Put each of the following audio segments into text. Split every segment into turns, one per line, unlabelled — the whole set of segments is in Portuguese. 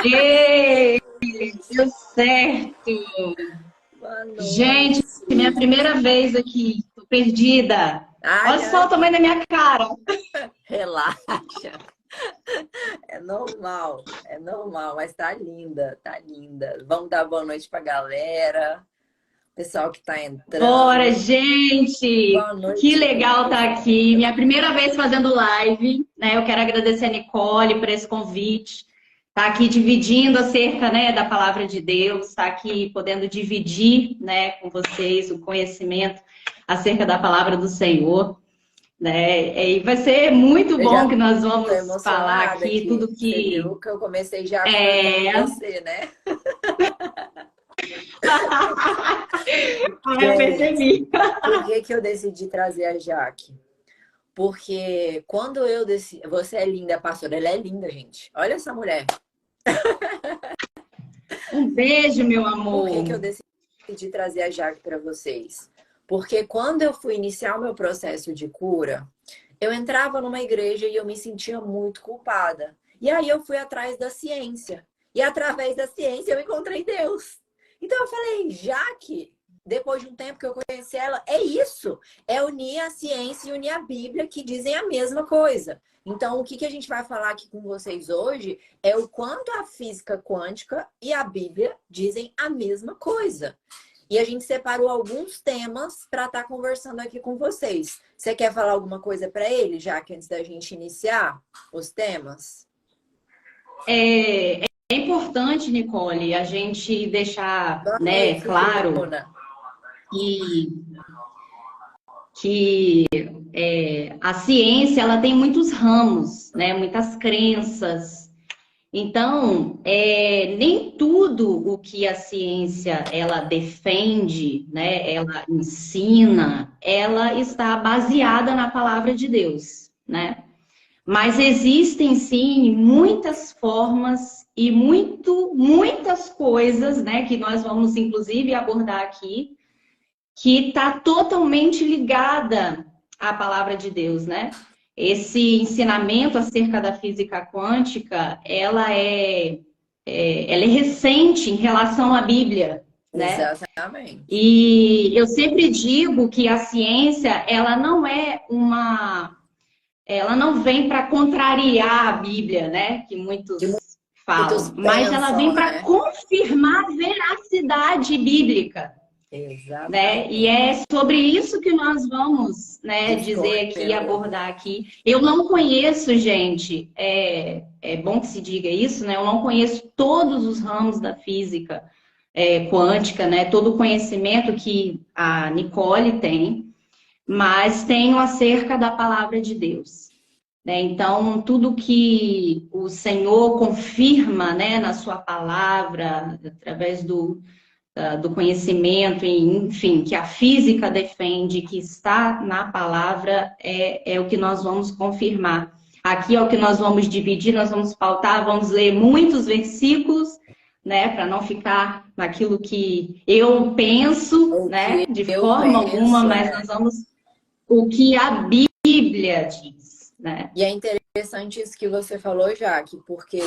Ei, deu certo!
Boa
Gente, minha
noite.
primeira vez aqui, tô perdida.
Ai,
Olha só o tamanho da minha cara.
relaxa. É normal, mas tá linda, tá linda. Vamos dar boa noite pra galera, pessoal que tá
Bora,
entrando.
gente!
Boa
Que
noite,
legal estar aqui.
Luísa.
Minha primeira vez fazendo live, né? Eu quero agradecer a Nicole por esse convite. Tá aqui dividindo acerca, né, da palavra de Deus, tá aqui podendo dividir, né, com vocês o conhecimento acerca da palavra do Senhor, né? E vai ser muito
Eu
bom
já
que nós
tô
vamos falar
emocionada
aqui
aqui.
tudo
Você
que
viu que eu comecei já convidando
é.
você, né?
Ah, eu
Gente,
percebi.
por que que eu decidi trazer a Jaque? Porque quando eu decidi... Você é linda, pastora. Ela é linda, gente. Olha essa mulher.
Um beijo, meu
Por que que eu
amor.
decidi trazer a Jaque para vocês? Porque quando eu fui iniciar o meu processo de cura, eu entrava numa igreja e eu me sentia muito culpada. E aí eu fui atrás da ciência. E através da ciência eu encontrei Deus. Então eu falei, Jaque, depois de um tempo que eu conheci ela, é isso. É unir a ciência e unir a Bíblia, que dizem a mesma coisa. Então, o que a gente vai falar aqui com vocês hoje é o quanto a física quântica e a Bíblia dizem a mesma coisa. E a gente separou alguns temas para estar conversando aqui com vocês. Você quer falar alguma coisa para ele, já que antes da gente iniciar os temas?
É importante, Nicole, a gente deixar,
Boa
né,
noite,
claro
Bruna.
que, a ciência ela tem muitos ramos, né, muitas crenças. Então, nem tudo o que a ciência ela defende, né, ela ensina, ela está baseada na palavra de Deus, né? Mas existem sim muitas formas e muitas coisas, né, que nós vamos inclusive abordar aqui, que está totalmente ligada à palavra de Deus, né? Esse ensinamento acerca da física quântica, ela é recente em relação à Bíblia, né?
Exatamente.
E eu sempre digo que a ciência, ela não vem para contrariar a Bíblia, né? Que
Que
muitos
muitos
falam, mas ela vem
pensam,
para
né?
confirmar a veracidade bíblica, né? E
Exatamente.
é sobre isso que nós vamos, né, dizer aqui,
Discorrendo.
abordar aqui. Eu não conheço, gente, é bom que se diga isso, né? Eu não conheço todos os ramos da física quântica, né? Todo o conhecimento que a Nicole tem, mas tenho acerca da palavra de Deus, né? Então, tudo que o Senhor confirma, né, na sua palavra, através do conhecimento, enfim, que a física defende, que está na palavra, é o que nós vamos confirmar. Aqui é o que nós vamos dividir, nós vamos pautar, vamos ler muitos versículos, né, para não ficar naquilo que eu penso,
O
né,
que
de
eu
forma alguma,
penso,
mas
né?
nós vamos o que a Bíblia diz, né?
E é interessante isso que você falou, Jaque, porque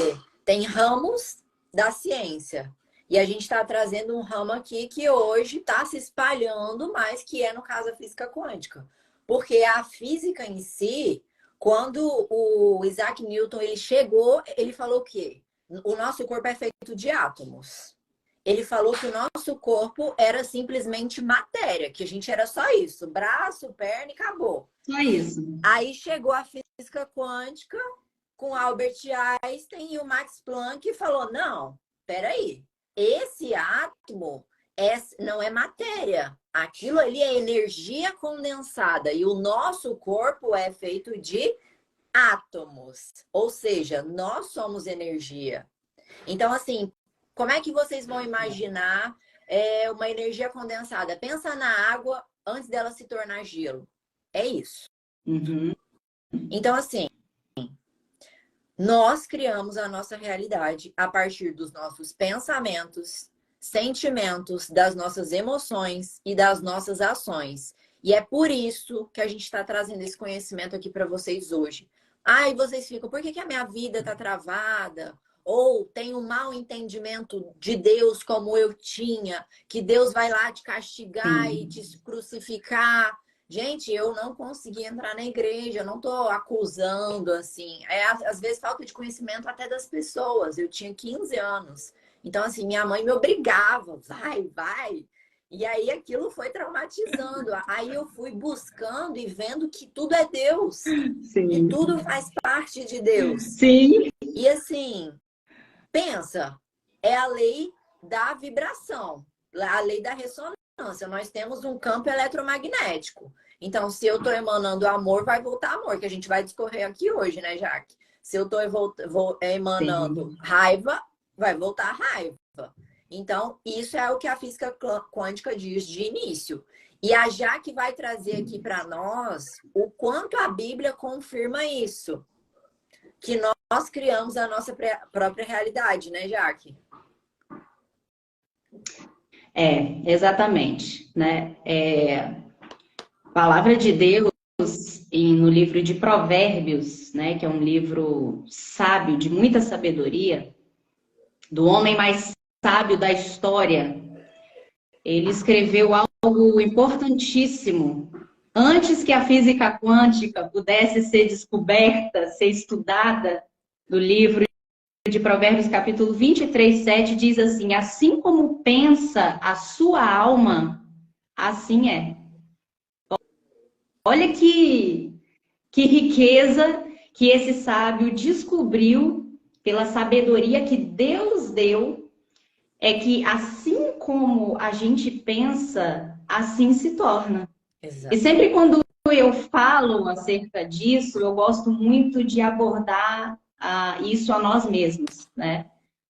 tem ramos da ciência. E a gente está trazendo um ramo aqui que hoje está se espalhando mais, que é, no caso, a física quântica. Porque a física em si, quando o Isaac Newton ele chegou, ele falou o quê? O nosso corpo é feito de átomos. Ele falou que o nosso corpo era simplesmente matéria, que a gente era só isso, braço, perna e acabou.
Só isso.
Aí chegou a física quântica com Albert Einstein e o Max Planck e falou: não, peraí, esse átomo não é matéria. Aquilo ali é energia condensada e o nosso corpo é feito de átomos. Ou seja, nós somos energia. Então, assim, como é que vocês vão imaginar uma energia condensada? Pensa na água antes dela se tornar gelo. É isso.
Uhum.
Então, assim, nós criamos a nossa realidade a partir dos nossos pensamentos, sentimentos, das nossas emoções e das nossas ações. E é por isso que a gente está trazendo esse conhecimento aqui para vocês hoje. Ai, vocês ficam, por que a minha vida está travada? ou tem um mau entendimento de Deus como eu tinha, que Deus vai lá te castigar e
Sim.
te crucificar. Gente, eu não consegui entrar na igreja, eu não tô acusando, assim. É, às vezes, falta de conhecimento até das pessoas. Eu tinha 15 anos. Então, assim, minha mãe me obrigava, vai, vai. E aí aquilo foi traumatizando. Aí eu fui buscando e vendo que tudo é Deus, que
Sim.
tudo faz parte de Deus.
Sim.
E assim, pensa, é a lei da vibração, a lei da ressonância. Nós temos um campo eletromagnético. Então, se eu estou emanando amor, vai voltar amor, que a gente vai discorrer aqui hoje, né, Jaque? Se eu estou emanando
Sim.
raiva, vai voltar raiva. Então, isso é o que a física quântica diz de início. E a Jaque vai trazer aqui para nós o quanto a Bíblia confirma isso. Que nós criamos a nossa própria realidade, né, Jaque?
Exatamente, né? Palavra de Deus no livro de Provérbios, né, que é um livro sábio, de muita sabedoria, do homem mais sábio da história, ele escreveu algo importantíssimo. Antes que a física quântica pudesse ser descoberta, ser estudada, no livro de Provérbios, capítulo 23:7, diz assim: assim como pensa a sua alma, assim é. Olha que riqueza que esse sábio descobriu pela sabedoria que Deus deu, é que assim como a gente pensa, assim se torna. E
Exato.
sempre quando eu falo acerca disso, eu gosto muito de abordar isso a nós mesmos, né?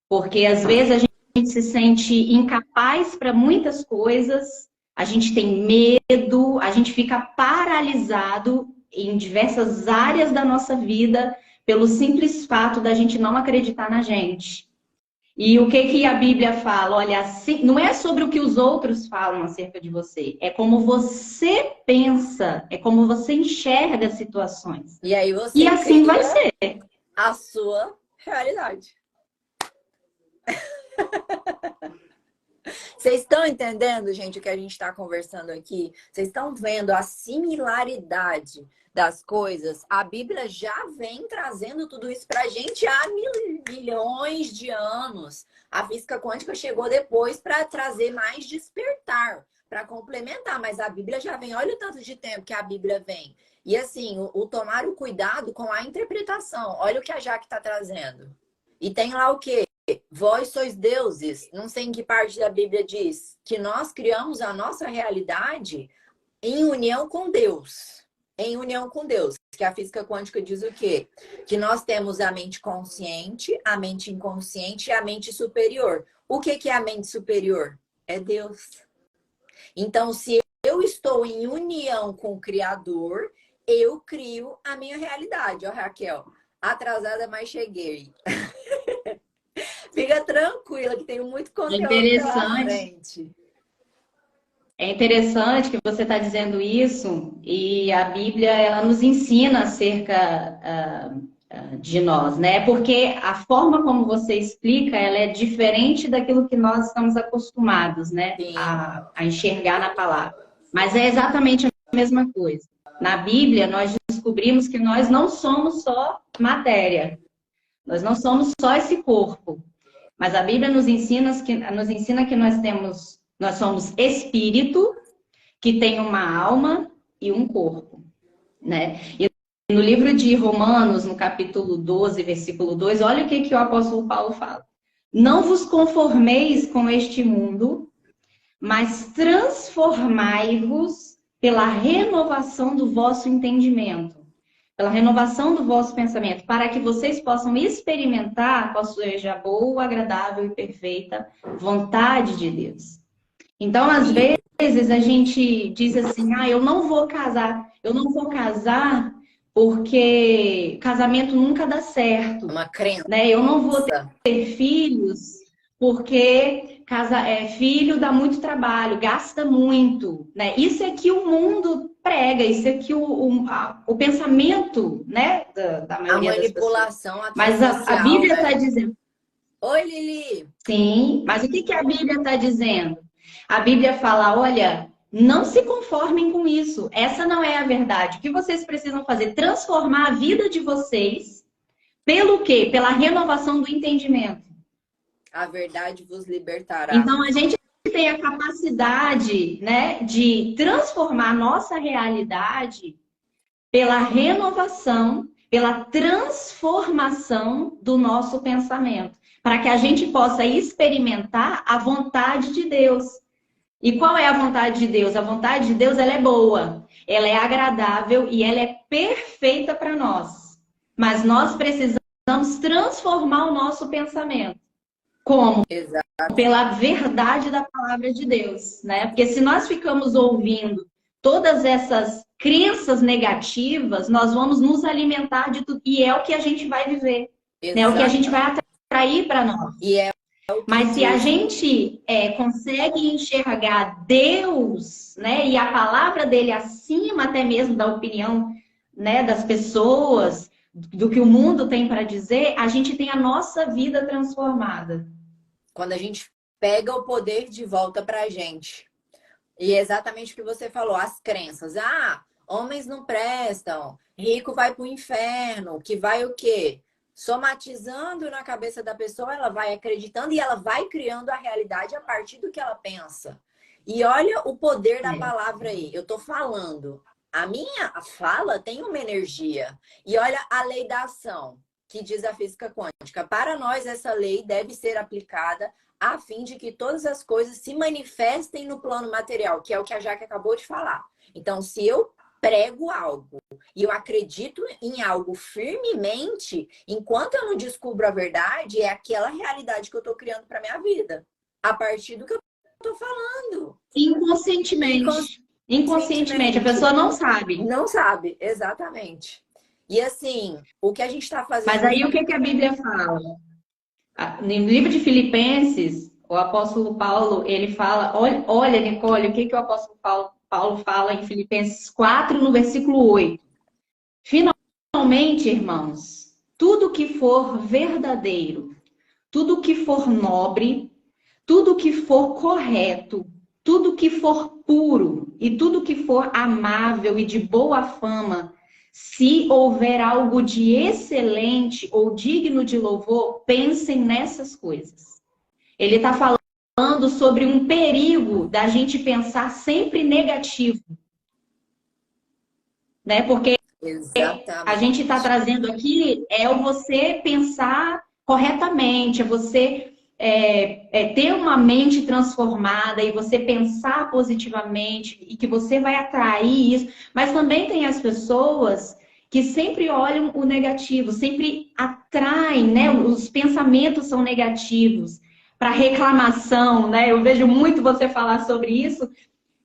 Porque às vezes a gente se sente incapaz para muitas coisas, a gente tem medo, a gente fica paralisado em diversas áreas da nossa vida pelo simples fato da gente não acreditar na gente. E o que que a Bíblia fala? Olha, assim, não é sobre o que os outros falam acerca de você, é como você pensa, é como você enxerga as situações.
E aí
E
você
assim vai
cria
ser.
a sua realidade. Vocês estão entendendo, gente, o que a gente está conversando aqui? Vocês estão vendo a similaridade das coisas? A Bíblia já vem trazendo tudo isso para a gente há milhões de anos. A física quântica chegou depois para trazer mais despertar, para complementar, mas a Bíblia já vem. Olha o tanto de tempo que a Bíblia vem. E assim, o tomar o cuidado com a interpretação. Olha o que a Jaque está trazendo. E tem lá o quê? Vós sois deuses. Não sei em que parte da Bíblia diz que nós criamos a nossa realidade em união com Deus. Em união com Deus. Que a física quântica diz o quê? Que nós temos a mente consciente, a mente inconsciente e a mente superior. O que é a mente superior? É Deus. Então, se eu estou em união com o Criador, eu crio a minha realidade. Ó, Raquel, atrasada, mas cheguei. Fica tranquila que tem muito
É
conteúdo pela
interessante.
frente.
É interessante que você está dizendo isso, e a Bíblia ela nos ensina acerca de nós, né? Porque a forma como você explica, ela é diferente daquilo que nós estamos acostumados, né?
Sim.
A enxergar na palavra. Mas é exatamente a mesma coisa. Na Bíblia, nós descobrimos que nós não somos só matéria, nós não somos só esse corpo. Mas a Bíblia nos ensina que nós somos espírito, que tem uma alma e um corpo, né? E no livro de Romanos, no capítulo 12, versículo 2, olha o que o apóstolo Paulo fala. Não vos conformeis com este mundo, mas transformai-vos pela renovação do vosso entendimento, pela renovação do vosso pensamento, para que vocês possam experimentar qual seja a boa, agradável e perfeita vontade de Deus. Então, às vezes, a gente diz assim, eu não vou casar porque casamento nunca dá certo,
Uma crença.
né? Eu não vou ter filhos porque filho dá muito trabalho, gasta muito, né? Isso é que o mundo prega, isso é que o pensamento, né, da
A
maioria das pessoas.
manipulação até
Mas a
social,
Bíblia está
né?
dizendo,
Oi, Lili!
Sim, mas o que que a Bíblia está dizendo? A Bíblia fala, olha, não se conformem com isso. Essa não é a verdade. O que vocês precisam fazer? Transformar a vida de vocês pelo quê? Pela renovação do entendimento.
A verdade vos libertará.
Então, a gente tem a capacidade, né, de transformar a nossa realidade pela renovação, pela transformação do nosso pensamento, para que a gente possa experimentar a vontade de Deus. E qual é a vontade de Deus? A vontade de Deus, ela é boa, ela é agradável e ela é perfeita para nós. Mas nós precisamos transformar o nosso pensamento. Como?
Exato.
Pela verdade da palavra de Deus, né? Porque se nós ficamos ouvindo todas essas crenças negativas, nós vamos nos alimentar de tudo. E é o que a gente vai viver, né? É o que a gente
Exato.
vai atrair para nós.
E é o que
Mas se a
Deus...
gente consegue enxergar Deus, né? E a palavra dele acima até mesmo da opinião, né, das pessoas, do que o mundo tem para dizer, a gente tem a nossa vida transformada.
Quando a gente pega o poder de volta pra gente. E é exatamente o que você falou, as crenças. Ah, homens não prestam, rico vai pro inferno, que vai o quê? Somatizando na cabeça da pessoa, ela vai acreditando e ela vai criando a realidade a partir do que ela pensa. E olha o poder da
É.
palavra aí. Eu tô falando. A minha fala tem uma energia. E olha a lei da ação, que diz a física quântica. Para nós, essa lei deve ser aplicada a fim de que todas as coisas se manifestem no plano material, que é o que a Jaque acabou de falar. Então, se eu prego algo e eu acredito em algo firmemente, enquanto eu não descubro a verdade, é aquela realidade que eu estou criando para minha vida. A partir do que eu estou falando.
Inconscientemente. Inconscientemente. A
Inconscientemente.
pessoa não sabe.
Não sabe, exatamente. E assim, o que a gente está
Mas
fazendo.
aí o que que a Bíblia fala? No livro de Filipenses, o apóstolo Paulo, ele fala, olha, Nicole, o que que o apóstolo Paulo fala em Filipenses 4, no versículo 8. Finalmente, irmãos, tudo que for verdadeiro, tudo que for nobre, tudo que for correto, tudo que for puro e tudo que for amável e de boa fama, se houver algo de excelente ou digno de louvor, pensem nessas coisas. Ele está falando sobre um perigo da gente pensar sempre negativo, né? Porque a
Exatamente.
gente está trazendo aqui é o você pensar corretamente, é você ter uma mente transformada e você pensar positivamente e que você vai atrair isso. Mas também tem as pessoas que sempre olham o negativo, sempre atraem, né? Os pensamentos são negativos para reclamação, né? Eu vejo muito você falar sobre isso.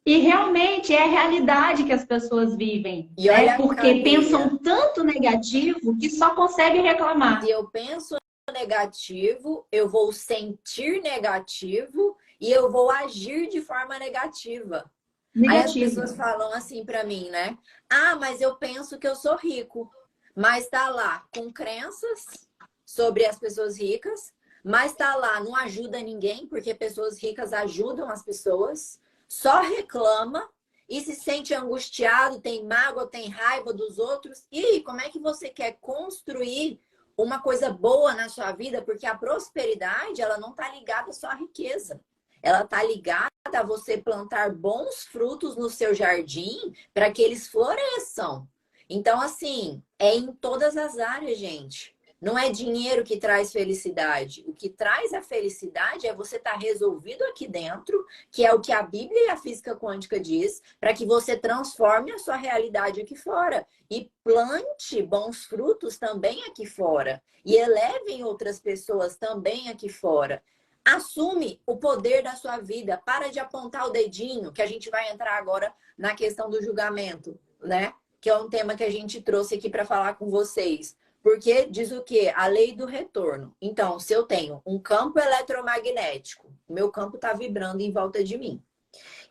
E realmente é a realidade que as pessoas vivem,
E
né?
olha a
Porque
cadeia.
pensam tanto negativo que só conseguem
Se
reclamar.
eu penso negativo, eu vou sentir negativo e eu vou agir de forma negativa. Aí as
Negativo.
pessoas falam assim pra mim, né? Ah, mas eu penso que eu sou rico. Mas tá lá com crenças sobre as pessoas ricas, mas tá lá, não ajuda ninguém, porque pessoas ricas ajudam as pessoas, só reclama e se sente angustiado, tem mágoa, tem raiva dos outros. E como é que você quer construir uma coisa boa na sua vida? Porque a prosperidade, ela não tá ligada só à riqueza. Ela tá ligada a você plantar bons frutos no seu jardim para que eles floresçam. Então, assim, é em todas as áreas, gente. Não é dinheiro que traz felicidade. O que traz a felicidade é você estar resolvido aqui dentro, que é o que a Bíblia e a física quântica diz, para que você transforme a sua realidade aqui fora e plante bons frutos também aqui fora e elevem outras pessoas também aqui fora. Assume o poder da sua vida. Para de apontar o dedinho, que a gente vai entrar agora na questão do julgamento, né? Que é um tema que a gente trouxe aqui para falar com vocês. Porque diz o quê? A lei do retorno. Então, se eu tenho um campo eletromagnético, meu campo está vibrando em volta de mim.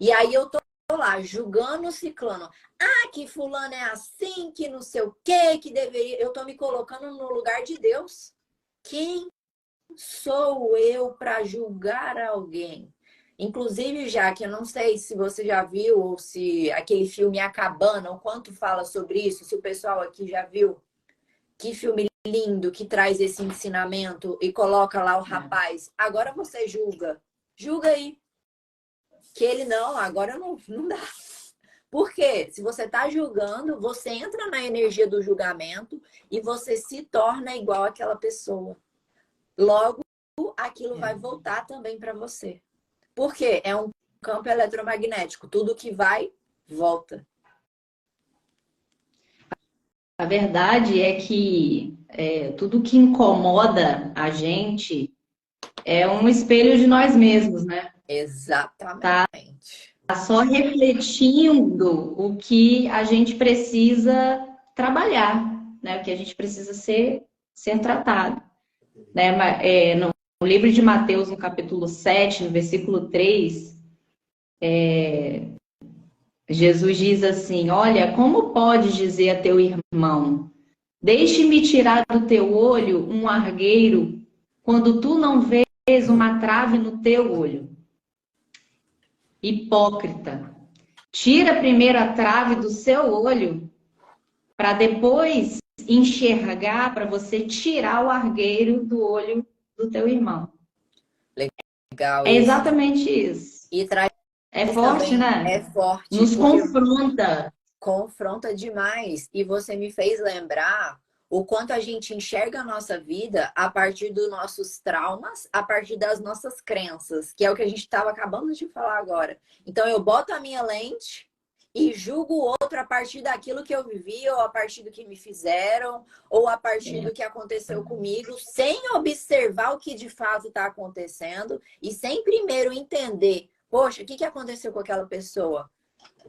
E aí eu tô lá julgando o ciclano. Ah, que fulano é assim, que não sei o quê, que deveria. Eu tô me colocando no lugar de Deus. Quem sou eu para julgar alguém? Inclusive, já que eu não sei se você já viu ou se aquele filme A Cabana, o quanto fala sobre isso, se o pessoal aqui já viu, que filme lindo que traz esse ensinamento e coloca lá o rapaz. Agora você julga. Julga aí. Que ele não, agora não dá. Por quê? Se você está julgando, você entra na energia do julgamento e você se torna igual àquela pessoa. Logo, aquilo vai voltar também para você. Por quê? É um campo eletromagnético. Tudo que vai, volta.
A verdade é que tudo que incomoda a gente é um espelho de nós mesmos, né?
Exatamente.
Tá só refletindo o que a gente precisa trabalhar, né? O que a gente precisa ser tratado. Né? No livro de Mateus, no capítulo 7, no versículo 3, Jesus diz assim: olha, como podes dizer a teu irmão, deixe-me tirar do teu olho um argueiro, quando tu não vês uma trave no teu olho? Hipócrita, tira primeiro a trave do seu olho, para depois enxergar, para você tirar o argueiro do olho do teu irmão.
Legal.
É exatamente isso.
E traz
É forte,
também,
né?
é forte.
Nos confronta.
Confronta demais. E você me fez lembrar o quanto a gente enxerga a nossa vida a partir dos nossos traumas, a partir das nossas crenças, que é o que a gente estava acabando de falar agora. Então eu boto a minha lente e julgo o outro a partir daquilo que eu vivi, ou a partir do que me fizeram, ou a partir do que aconteceu comigo, sem observar o que de fato está acontecendo e sem primeiro entender, poxa, o que aconteceu com aquela pessoa?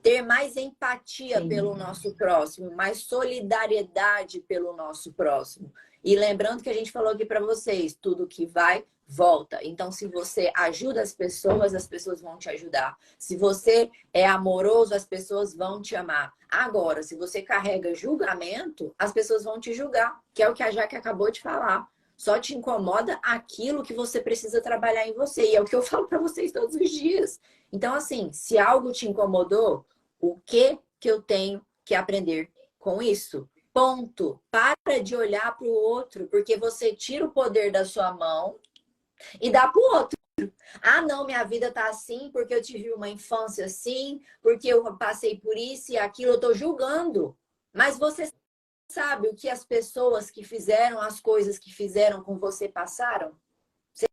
Ter mais empatia pelo nosso próximo, mais solidariedade pelo nosso próximo. E lembrando que a gente falou aqui para vocês, tudo que vai, volta. Então, se você ajuda as pessoas vão te ajudar. Se você é amoroso, as pessoas vão te amar. Agora, se você carrega julgamento, as pessoas vão te julgar, que é o que a Jaque acabou de falar. Só te incomoda aquilo que você precisa trabalhar em você. E é o que eu falo para vocês todos os dias. Então, assim, se algo te incomodou, o que eu tenho que aprender com isso? Ponto. Para de olhar para o outro, porque você tira o poder da sua mão e dá para o outro. Ah, não, minha vida tá assim porque eu tive uma infância assim, porque eu passei por isso e aquilo, eu tô julgando. Mas você sabe o que as pessoas que fizeram as coisas que fizeram com você passaram? Você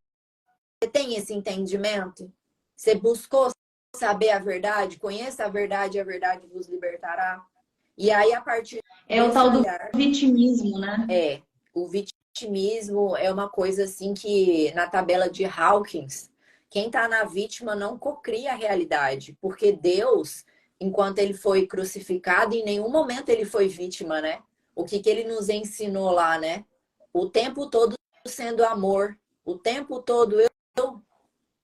tem esse entendimento? Você buscou saber a verdade? Conheça a verdade e a verdade vos libertará. E aí, a partir
É o tal do vitimismo, né?
O vitimismo é uma coisa assim que, na tabela de Hawkins, quem está na vítima não cocria a realidade. Porque Deus, enquanto ele foi crucificado, em nenhum momento ele foi vítima, né? O que ele nos ensinou lá, né? O tempo todo sendo amor. O tempo todo eu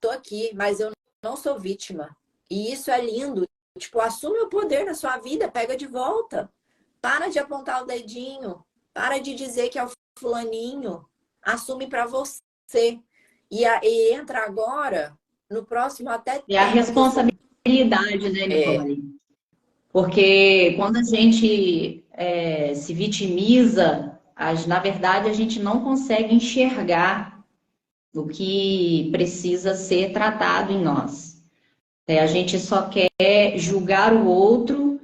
tô aqui, mas eu não sou vítima. E isso é lindo. Tipo, assume o poder na sua vida, pega de volta. Para de apontar o dedinho. Para de dizer que é o fulaninho. Assume para você. E entra agora, no próximo até...
E a responsabilidade, né, Nicole? Porque quando a gente se vitimiza, na verdade, a gente não consegue enxergar o que precisa ser tratado em nós. A gente só quer julgar o outro,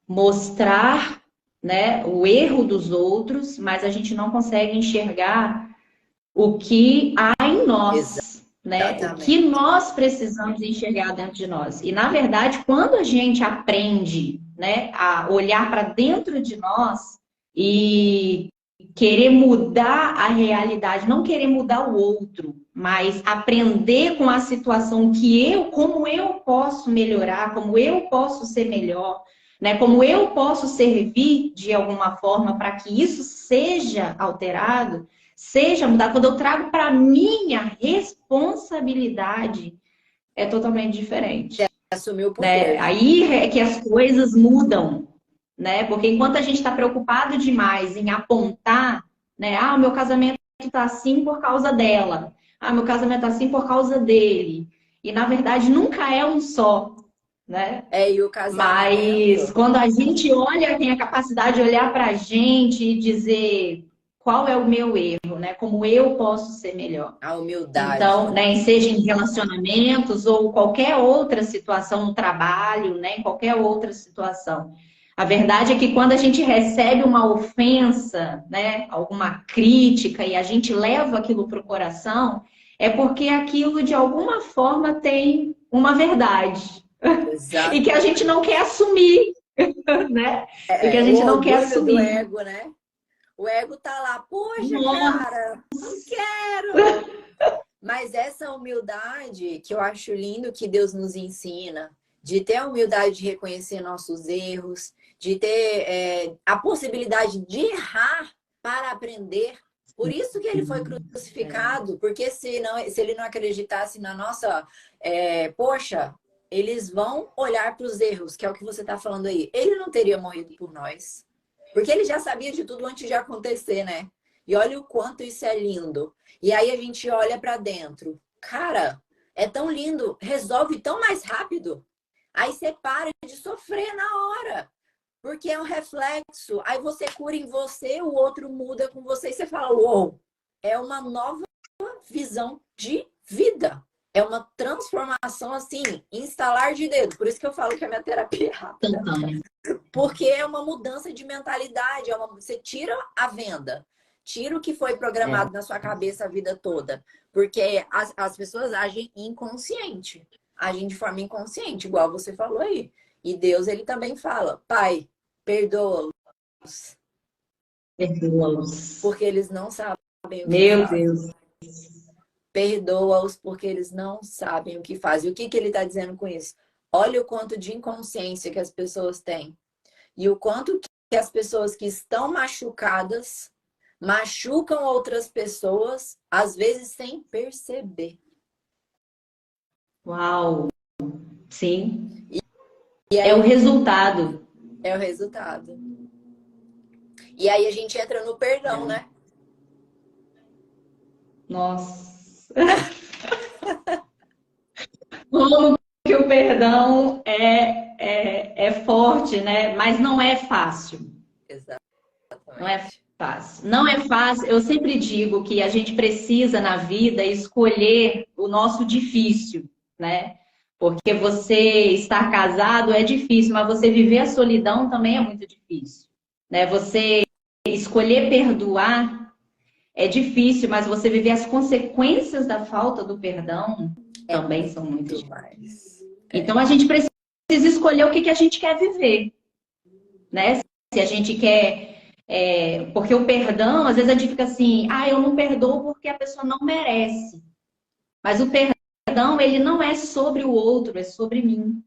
mostrar, né, o erro dos outros, mas a gente não consegue enxergar o que há em nós, né? O que nós precisamos enxergar dentro de nós. E, na verdade, quando a gente aprende, né, a olhar para dentro de nós e querer mudar a realidade, não querer mudar o outro, mas aprender com a situação como eu posso melhorar, como eu posso ser melhor, né? Como eu posso servir de alguma forma para que isso seja alterado, seja mudado. Quando eu trago para minha responsabilidade, é totalmente diferente.
Assumir o poder.
Né? Aí é que as coisas mudam, né? Porque enquanto a gente está preocupado demais em apontar, né? Ah, o meu casamento tá assim por causa dela. Ah, meu casamento tá assim por causa dele. E na verdade nunca é um só, né?
E o
Mas
casamento...
quando a gente olha, tem a capacidade de olhar para a gente e dizer qual é o meu erro, né? Como eu posso ser melhor.
A humildade,
Então,
né?
né, seja em relacionamentos ou qualquer outra situação no trabalho, né, em qualquer outra situação. A verdade é que quando a gente recebe uma ofensa, né, alguma crítica e a gente leva aquilo para o coração, é porque aquilo de alguma forma tem uma verdade e que a gente
Exatamente.
não quer assumir, né? E que a
O
gente não quer
orgulho do
assumir.
ego, né? O ego tá lá, poxa,
Nossa,
cara, não quero. Mas essa humildade que eu acho lindo que Deus nos ensina, de ter a humildade de reconhecer nossos erros, de ter a possibilidade de errar para aprender. Por isso que ele foi crucificado, porque se ele não acreditasse na nossa, poxa, eles vão olhar para os erros, que é o que você está falando aí. Ele não teria morrido por nós, porque ele já sabia de tudo antes de acontecer, né? E olha o quanto isso é lindo. E aí a gente olha para dentro. Cara, é tão lindo, resolve tão mais rápido. Aí você para de sofrer na hora, porque é um reflexo. Aí você cura em você, o outro muda com você e você fala: uou, é uma nova visão de vida. É uma transformação assim, instalar de dedo. Por isso que eu falo que a minha terapia é rápida.
instantâneo.
Porque é uma mudança de mentalidade. Você tira a venda. Tira o que foi
É.
programado na sua cabeça a vida toda. Porque as pessoas agem inconsciente. Agem de forma inconsciente, igual você falou aí. E Deus, ele também fala: Pai, perdoa-os,
Perdoa-os.
porque eles não sabem o que
Meu
fazem.
Deus.
Perdoa-os, porque eles não sabem o que fazem. E o que ele está dizendo com isso? Olha o quanto de inconsciência que as pessoas têm. E o quanto que as pessoas que estão machucadas machucam outras pessoas, às vezes sem perceber.
Uau. Sim.
E
É
aí
o resultado.
é o resultado. E aí a gente entra no perdão,
É.
né?
Nossa. Como que o perdão é forte, né? Mas não é fácil. Não é
Exatamente.
fácil. Não é fácil. Eu sempre digo que a gente precisa na vida escolher o nosso difícil, né? Porque você estar casado é difícil, mas você viver a solidão também é muito difícil, né? Você escolher perdoar é difícil, mas você viver as consequências da falta do perdão
É
também são muito
muito
difíceis.
mais.
Então a gente precisa escolher o que que a gente quer viver, né? Se a gente quer. Porque o perdão, às vezes a gente fica assim, ah, eu não perdoo porque a pessoa não merece. Mas o perdão, ele não é sobre o outro, é sobre mim.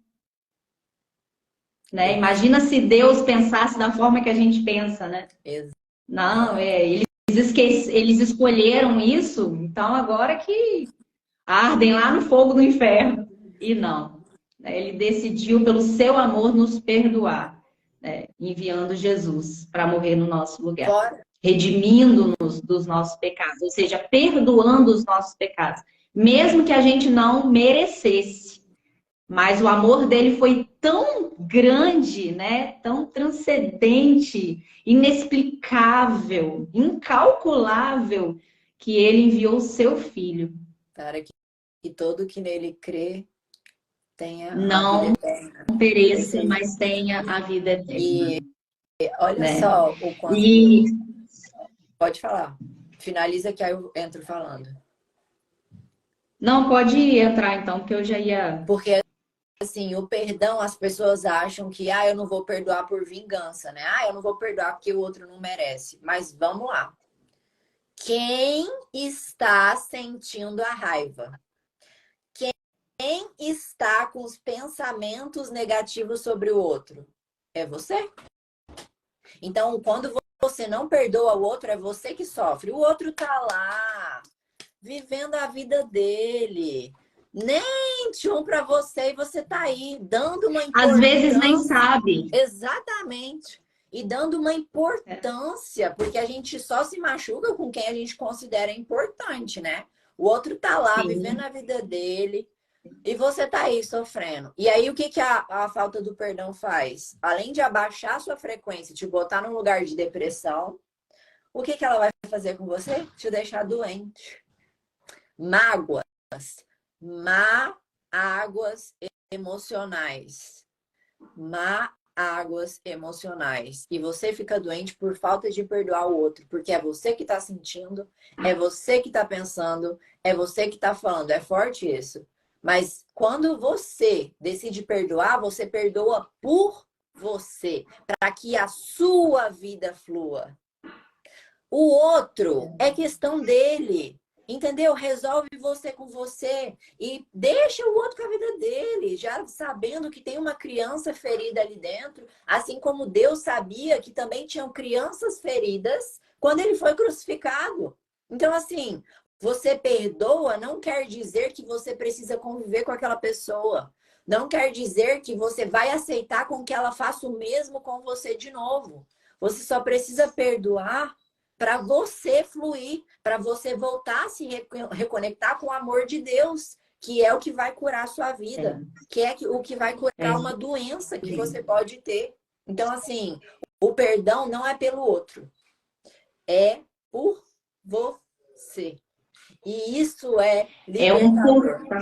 Né? Imagina se Deus pensasse da forma que a gente pensa, né? Não,
Exato.
eles escolheram isso, então agora que ardem lá no fogo do inferno. E não. Né? Ele decidiu, pelo seu amor, nos perdoar, né? Enviando Jesus para morrer no nosso lugar,
Fora.
redimindo-nos dos nossos pecados, ou seja, perdoando os nossos pecados, mesmo que a gente não merecesse. Mas o amor dele foi tão grande, né? Tão transcendente, inexplicável, incalculável, que ele enviou o seu filho.
Para que todo que nele crê tenha a vida
Não
eterna.
pereça, mas tenha a vida eterna,
E olha
né?
só o quanto.
E
Pode falar. Finaliza que aí eu entro falando.
não pode entrar então, porque eu já ia.
Porque assim, o perdão, as pessoas acham que eu não vou perdoar por vingança, né? Eu não vou perdoar porque o outro não merece. Mas vamos lá. Quem está sentindo a raiva? Quem está com os pensamentos negativos sobre o outro? É você. Então, quando você não perdoa o outro, é você que sofre. O outro tá lá, vivendo a vida dele. Nem tchum para você e você tá aí, dando uma
Às vezes nem
importância.
sabe.
Exatamente. e dando uma importância, porque a gente só se machuca com quem a gente considera importante, né? O outro tá lá vivendo
Sim.
a vida dele e você tá aí sofrendo. E aí o que que a falta do perdão faz? Além de abaixar a sua frequência, te botar num lugar de depressão, o que que ela vai fazer com você? Te deixar doente. Mágoas, mágoas emocionais. Mágoas emocionais. E você fica doente por falta de perdoar o outro, porque é você que está sentindo, é você que está pensando, é você que está falando. É forte isso. Mas quando você decide perdoar, você perdoa por você, para que a sua vida flua. O outro é questão dele. Entendeu? Resolve você com você e deixa o outro com a vida dele, já sabendo que tem uma criança ferida ali dentro, assim como Deus sabia que também tinham crianças feridas quando ele foi crucificado. Então, assim, você perdoa não quer dizer que você precisa conviver com aquela pessoa. Não quer dizer que você vai aceitar com que ela faça o mesmo com você de novo. Você só precisa perdoar para você fluir, para você voltar a se reconectar com o amor de Deus, que é o que vai curar a sua vida, que é o que vai
É
curar
isso
uma doença que
aí.
você pode ter. Então, assim, o perdão não é pelo outro, é por você. E isso é
É um
libertador.
portal,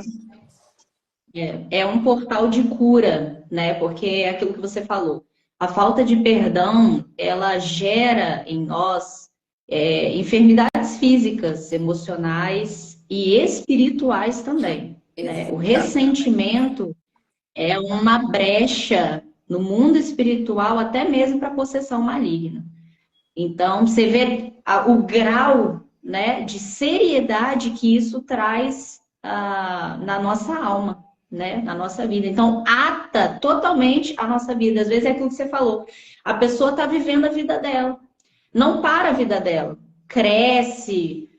é um portal de cura, né? Porque é aquilo que você falou. A falta de perdão, ela gera em nós enfermidades físicas, emocionais e espirituais também, né? O
Exatamente.
ressentimento é uma brecha no mundo espiritual, até mesmo para possessão maligna. Então, você vê o grau, né, de seriedade que isso traz na nossa alma, né, na nossa vida. Então, ata totalmente a nossa vida. Às vezes é aquilo que você falou. A pessoa está vivendo a vida dela, não para a vida dela, cresce,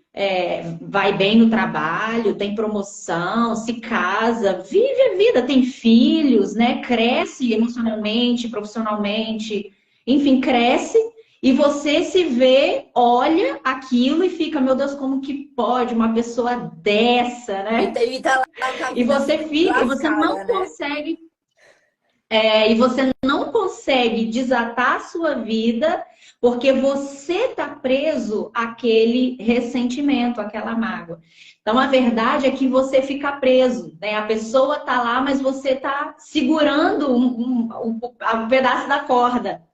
vai bem no trabalho, tem promoção, se casa, vive a vida, tem filhos, né, cresce emocionalmente, profissionalmente, enfim, cresce. E você se vê, olha aquilo e fica, meu Deus, como que pode uma pessoa dessa,
E
né?
tá lá com a
E
vida
você fica, e você não
lascada, né?
consegue, e você não consegue desatar a sua vida porque você está preso àquele ressentimento, àquela mágoa. Então, a verdade é que você fica preso, né? A pessoa está lá, mas você está segurando um pedaço da corda.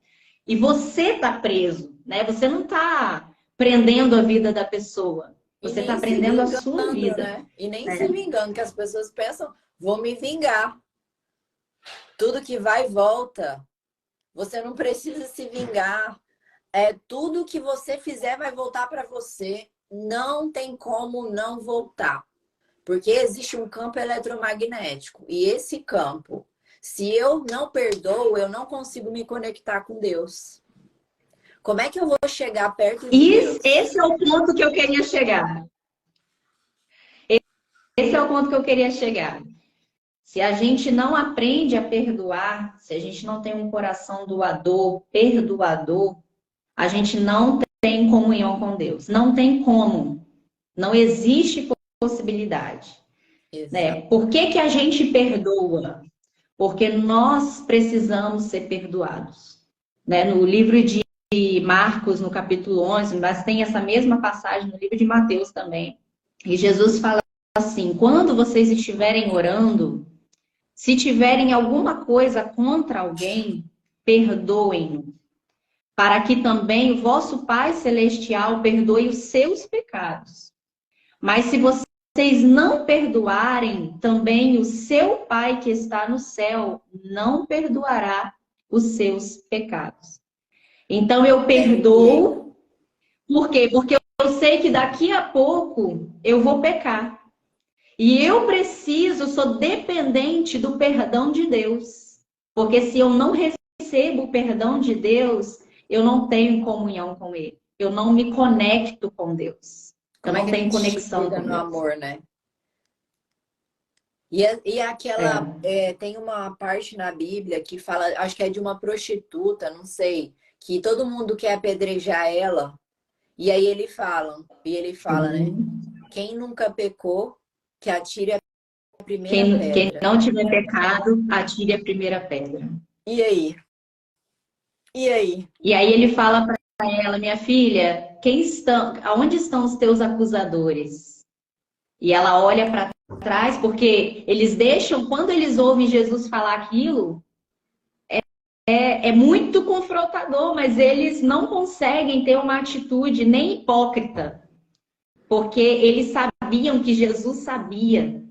E você está preso, né? Você não está prendendo a vida da pessoa.
E
Você está
nem se
prendendo a sua
vingando,
vida.
né? E nem se
Né?
vingando, que as pessoas pensam, vou me vingar. Tudo que vai e volta. Você não precisa se vingar. Tudo que você fizer vai voltar para você. Não tem como não voltar. Porque existe um campo eletromagnético. E esse campo, se eu não perdoo, eu não consigo me conectar com Deus. Como é que eu vou chegar perto de
E
Deus?
esse é o ponto que eu queria chegar. Esse é o ponto que eu queria chegar. Se a gente não aprende a perdoar, se a gente não tem um coração doador, perdoador, a gente não tem comunhão com Deus. Não tem como. Não existe possibilidade.
Exato.
Né? Por que que a gente perdoa? Porque nós precisamos ser perdoados. Né? No livro de Marcos, no capítulo 11, mas tem essa mesma passagem no livro de Mateus também. E Jesus fala assim: quando vocês estiverem orando, se tiverem alguma coisa contra alguém, perdoem-no, para que também o vosso Pai Celestial perdoe os seus pecados. Mas se vocês não perdoarem, também o seu Pai que está no céu não perdoará os seus pecados. Então eu
E
perdoo, por quê? Porque eu sei que daqui a pouco eu vou pecar. E eu preciso, sou dependente do perdão de Deus. Porque se eu não recebo o perdão de Deus, eu não tenho comunhão com Ele. Eu não me conecto com Deus. Eu
como é
não
que a
tenho
gente
conexão
chega
com
no
Deus.
amor, né? E aquela.
É.
Tem uma parte na Bíblia que fala, acho que é de uma prostituta, não sei, que todo mundo quer apedrejar ela. E aí ele fala, né? Quem nunca pecou, que atire a primeira
Quem
pedra.
não tiver pecado, atire a primeira pedra.
E aí? E aí?
E aí ele fala para ela, minha filha, aonde estão os teus acusadores? E ela olha para trás, porque eles deixam, quando eles ouvem Jesus falar aquilo, é muito confrontador, mas eles não conseguem ter uma atitude nem hipócrita, porque eles sabiam que Jesus sabia.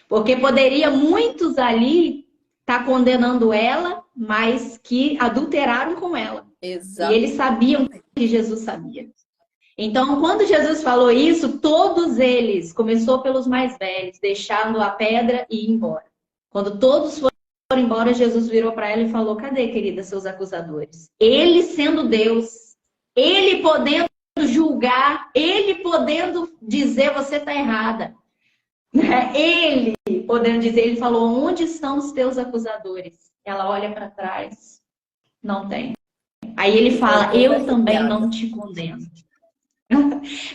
Porque poderia muitos ali estar condenando ela, mas que adulteraram com ela. E
Exato.
eles sabiam que Jesus sabia. Então, quando Jesus falou isso, todos eles, começou pelos mais velhos, deixando a pedra e ir embora. Quando todos foram embora, Jesus virou para ela e falou: cadê, querida, seus acusadores? Ele sendo Deus, ele podendo julgar, ele podendo dizer você está errada. Ele podendo dizer, ele falou: onde estão os teus acusadores? Ela olha para trás, não tem. Aí ele
Tô
fala:
toda
eu também
arrepiada.
não te condeno.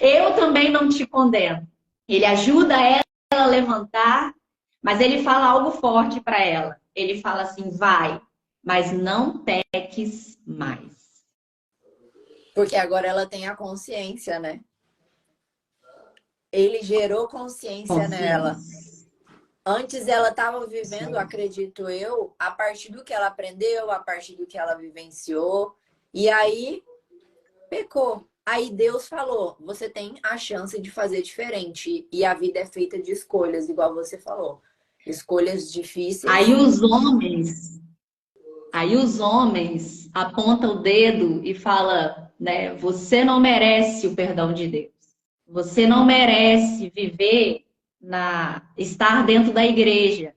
Eu também não te condeno. Ele ajuda ela a levantar, mas ele fala algo forte para ela. Ele fala assim: vai, mas não peques mais.
Porque agora ela tem a consciência, né? Ele gerou consciência nela.
Consciência.
Antes ela estava vivendo,
Sim.
acredito eu, a partir do que ela aprendeu, a partir do que ela vivenciou. E aí pecou. Aí Deus falou: você tem a chance de fazer diferente. E a vida é feita de escolhas, igual você falou. Escolhas
Aí
difíceis.
os homens Aí os homens apontam o dedo e fala, né, você não merece o perdão de Deus. Você não merece viver estar dentro da igreja,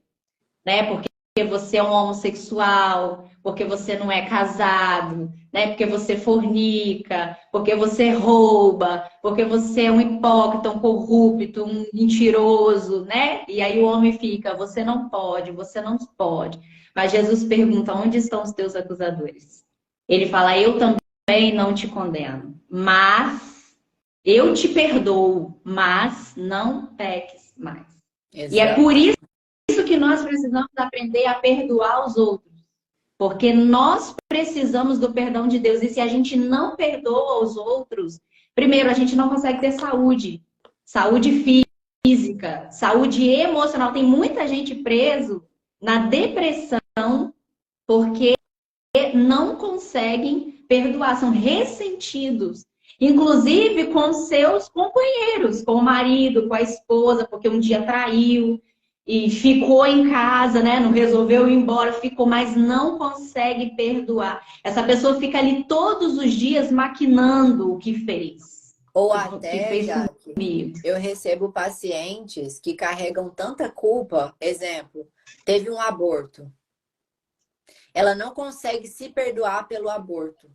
né? Porque você é um homossexual, porque você não é casado, né? Porque você fornica, porque você rouba, porque você é um hipócrita, um corrupto, um mentiroso, né? E aí o homem fica, você não pode, você não pode. Mas Jesus pergunta, onde estão os teus acusadores? Ele fala, eu também não te condeno, mas eu te perdoo, mas não peques mais. E é por
Exato.
isso que nós precisamos aprender a perdoar os outros. Porque nós precisamos do perdão de Deus. E se a gente não perdoa os outros, primeiro, a gente não consegue ter saúde. Saúde física, saúde emocional. Tem muita gente preso na depressão porque não conseguem perdoar, são ressentidos. Inclusive com seus companheiros, com o marido, com a esposa, porque um dia traiu e ficou em casa, né? Não resolveu ir embora, ficou, mas não consegue perdoar. Essa pessoa fica ali todos os dias maquinando o que fez,
Ou
o que
até,
fez
Jaque,
comigo.
eu recebo pacientes que carregam tanta culpa. Exemplo, teve um aborto. Ela não consegue se perdoar pelo aborto.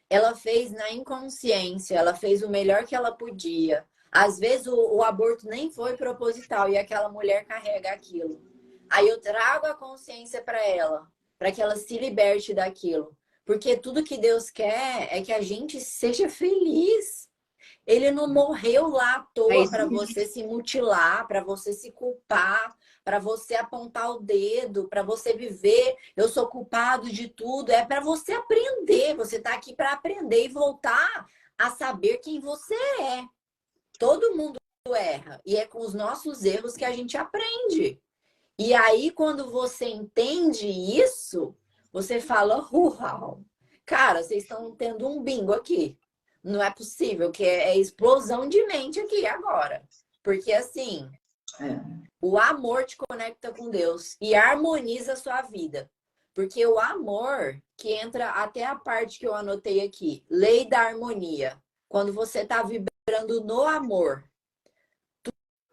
Ela fez na inconsciência, ela fez o melhor que ela podia. Às vezes o aborto nem foi proposital e aquela mulher carrega aquilo. Aí eu trago a consciência para que ela se liberte daquilo. Porque tudo que Deus quer é que a gente seja feliz. Ele não morreu lá à
É
toa
isso
para
mesmo.
você se mutilar, para você se culpar, para você apontar o dedo, para você viver, eu sou culpado de tudo. É para você aprender. Você está aqui para aprender e voltar a saber quem você é. Todo mundo erra. E é com os nossos erros que a gente aprende. E aí, quando você entende isso, você fala, uau! Cara, vocês estão tendo um bingo aqui. Não é possível, que é explosão de mente aqui agora. Porque assim,
É.
o amor te conecta com Deus e harmoniza a sua vida. Porque o amor, que entra até a parte que eu anotei aqui, lei da harmonia. Quando você está vibrando no amor,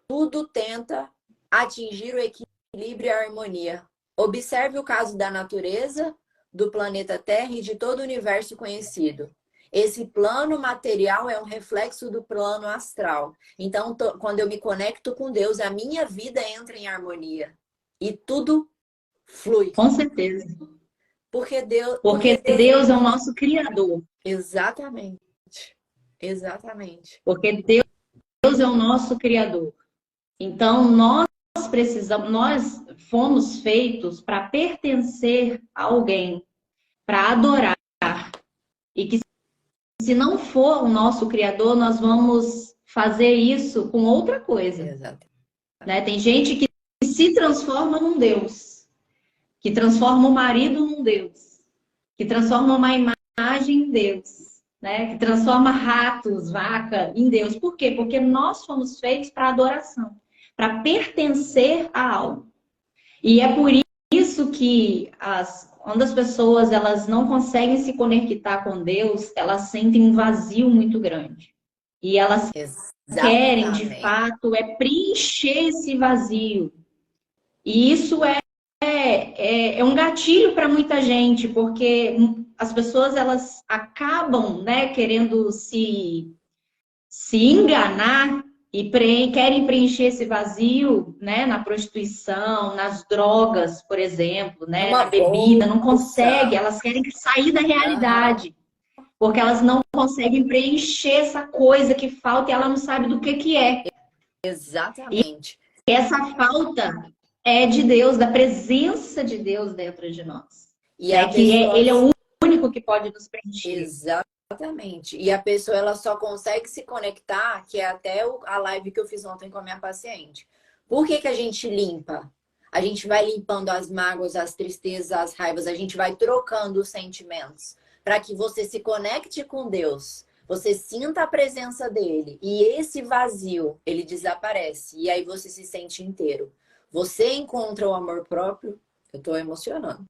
tudo tenta atingir o equilíbrio e a harmonia. Observe o caso da natureza, do planeta Terra e de todo o universo conhecido. Esse plano material é um reflexo do plano astral. Então, quando eu me conecto com Deus, a minha vida entra em harmonia e tudo flui.
Com certeza. Porque Deus é o nosso Criador.
Exatamente. Exatamente.
Porque Deus é o nosso Criador. Então, nós fomos feitos para pertencer a alguém, para adorar. E que se não for o nosso Criador, nós vamos fazer isso com outra coisa.
Exato.
Né? Tem gente que se transforma num Deus, que transforma o marido num Deus, que transforma uma imagem em Deus, né? Que transforma ratos, vaca em Deus. Por quê? Porque nós fomos feitos para adoração, para pertencer a algo. E é por isso que quando as pessoas elas não conseguem se conectar com Deus, elas sentem um vazio muito grande. E elas querem, de fato, preencher esse vazio. E isso é um gatilho para muita gente, porque as pessoas elas acabam, né, querendo se enganar e querem preencher esse vazio, né, na prostituição, nas drogas, por exemplo, né, na bebida, não consegue, elas querem sair da realidade, porque elas não conseguem preencher essa coisa que falta e ela não sabe do que é.
Exatamente.
E essa falta é de Deus, da presença de Deus dentro de nós.
E
Ele é o único que pode nos preencher.
Exatamente. E a pessoa ela só consegue se conectar, que é até a live que eu fiz ontem com a minha paciente. Por que a gente limpa? A gente vai limpando as mágoas, as tristezas, as raivas, a gente vai trocando os sentimentos para que você se conecte com Deus, você sinta a presença dele e esse vazio, ele desaparece e aí você se sente inteiro. Você encontra o amor próprio. Eu tô emocionando.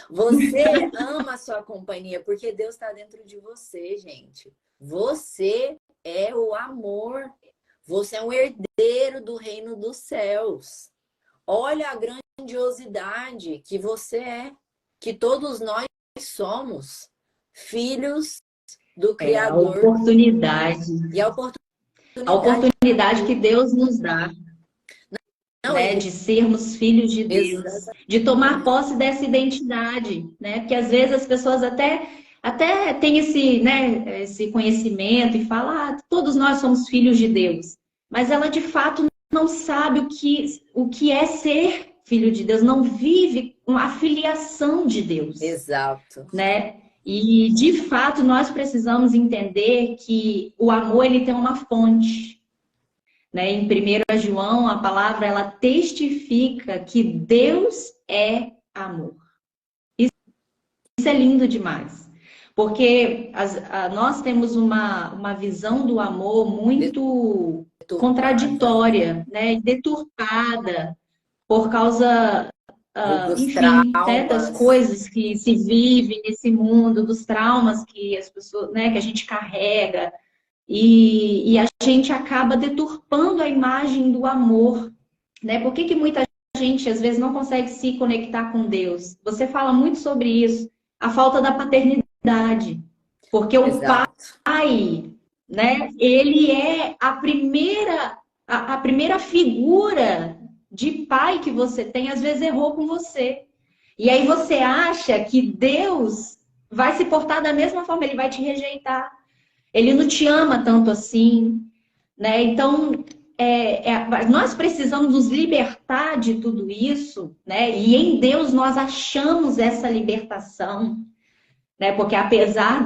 Você ama a sua companhia porque Deus está dentro de você, gente. Você é o amor. Você é um herdeiro do reino dos céus. Olha a grandiosidade que você é, que todos nós somos filhos do Criador.
A oportunidade.
E
a oportunidade que Deus nos dá. Né, de sermos filhos de Deus, de tomar posse dessa identidade, né? Porque às vezes as pessoas até têm esse conhecimento e falam, todos nós somos filhos de Deus, mas ela de fato não sabe o que é ser filho de Deus, não vive a filiação de Deus.
Exato.
Né? E de fato nós precisamos entender que o amor ele tem uma fonte. Né? Em 1 João, a palavra ela testifica que Deus é amor. Isso é lindo demais. Porque nós temos uma visão do amor muito contraditória, né? Deturpada, por causa, enfim, né? Das coisas que se vivem nesse mundo, dos traumas que as pessoas, né? Que a gente carrega. E a gente acaba deturpando a imagem do amor, né? Por que muita gente, às vezes, não consegue se conectar com Deus? Você fala muito sobre isso, a falta da paternidade. Porque o pai, né? Ele é a primeira figura de pai que você tem, às vezes errou com você. E aí você acha que Deus vai se portar da mesma forma, ele vai te rejeitar. Ele não te ama tanto assim, né? Então, nós precisamos nos libertar de tudo isso, né? E em Deus nós achamos essa libertação, né? Porque apesar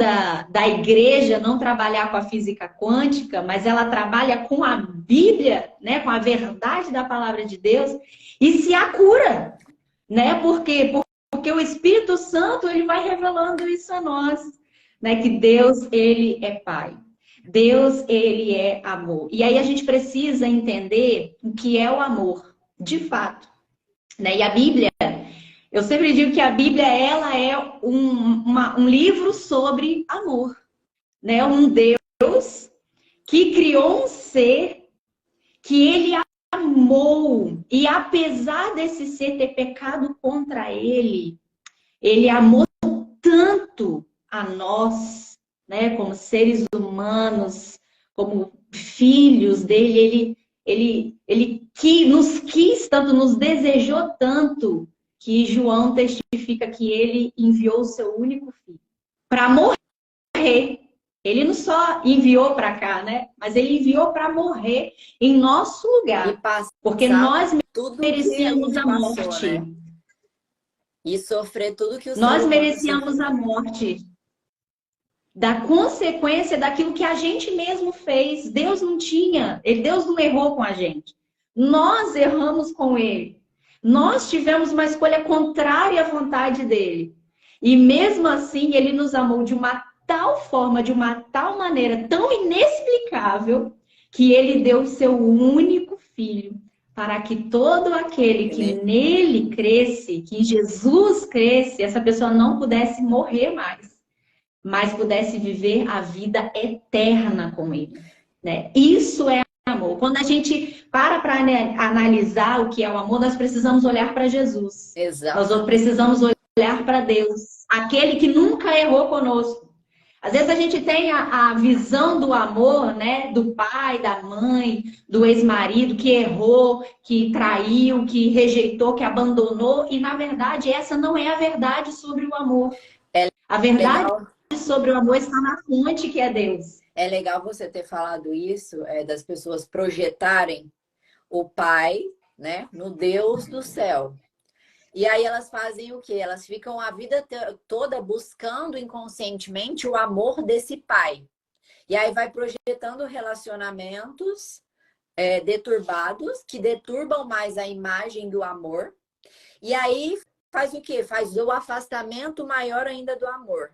da igreja não trabalhar com a física quântica, mas ela trabalha com a Bíblia, né? Com a verdade da palavra de Deus, e se a cura, né? Porque o Espírito Santo ele vai revelando isso a nós. Né, que Deus, ele é Pai. Deus, ele é amor. E aí a gente precisa entender o que é o amor, de fato. Né? E a Bíblia, eu sempre digo que a Bíblia, ela é um livro sobre amor. Né? Um Deus que criou um ser que ele amou. E apesar desse ser ter pecado contra ele amou tanto a nós, né, como seres humanos, como filhos dele, ele nos quis tanto, nos desejou tanto, que João testifica que ele enviou o seu único filho para morrer. Ele não só enviou para cá, né? Mas ele enviou para morrer em nosso lugar. Porque nós merecíamos a morte.
Né? E sofrer tudo que o
Nós merecíamos a morte. Da consequência daquilo que a gente mesmo fez. Deus não tinha, Deus não errou com a gente. Nós erramos com ele. Nós tivemos uma escolha contrária à vontade dele. E mesmo assim, ele nos amou de uma tal forma, de uma tal maneira, tão inexplicável, que ele deu o seu único filho, para que todo aquele que nele cresce, que em Jesus cresce, essa pessoa não pudesse morrer mais, mas pudesse viver a vida eterna com ele, né? Isso é amor. Quando a gente para analisar o que é o amor, nós precisamos olhar para Jesus.
Exato.
Nós precisamos olhar para Deus, aquele que nunca errou conosco. Às vezes a gente tem a visão do amor, né? Do pai, da mãe, do ex-marido que errou, que traiu, que rejeitou, que abandonou. E, na verdade, essa não é a verdade sobre o amor. A verdade sobre o amor está na fonte que é Deus.
É legal você ter falado isso, das pessoas projetarem o pai, né, no Deus do céu. E aí elas fazem o quê? Elas ficam a vida toda buscando inconscientemente o amor desse pai. E aí vai projetando relacionamentos deturbados, que deturbam mais a imagem do amor. E aí faz o quê? Faz o afastamento maior ainda do amor.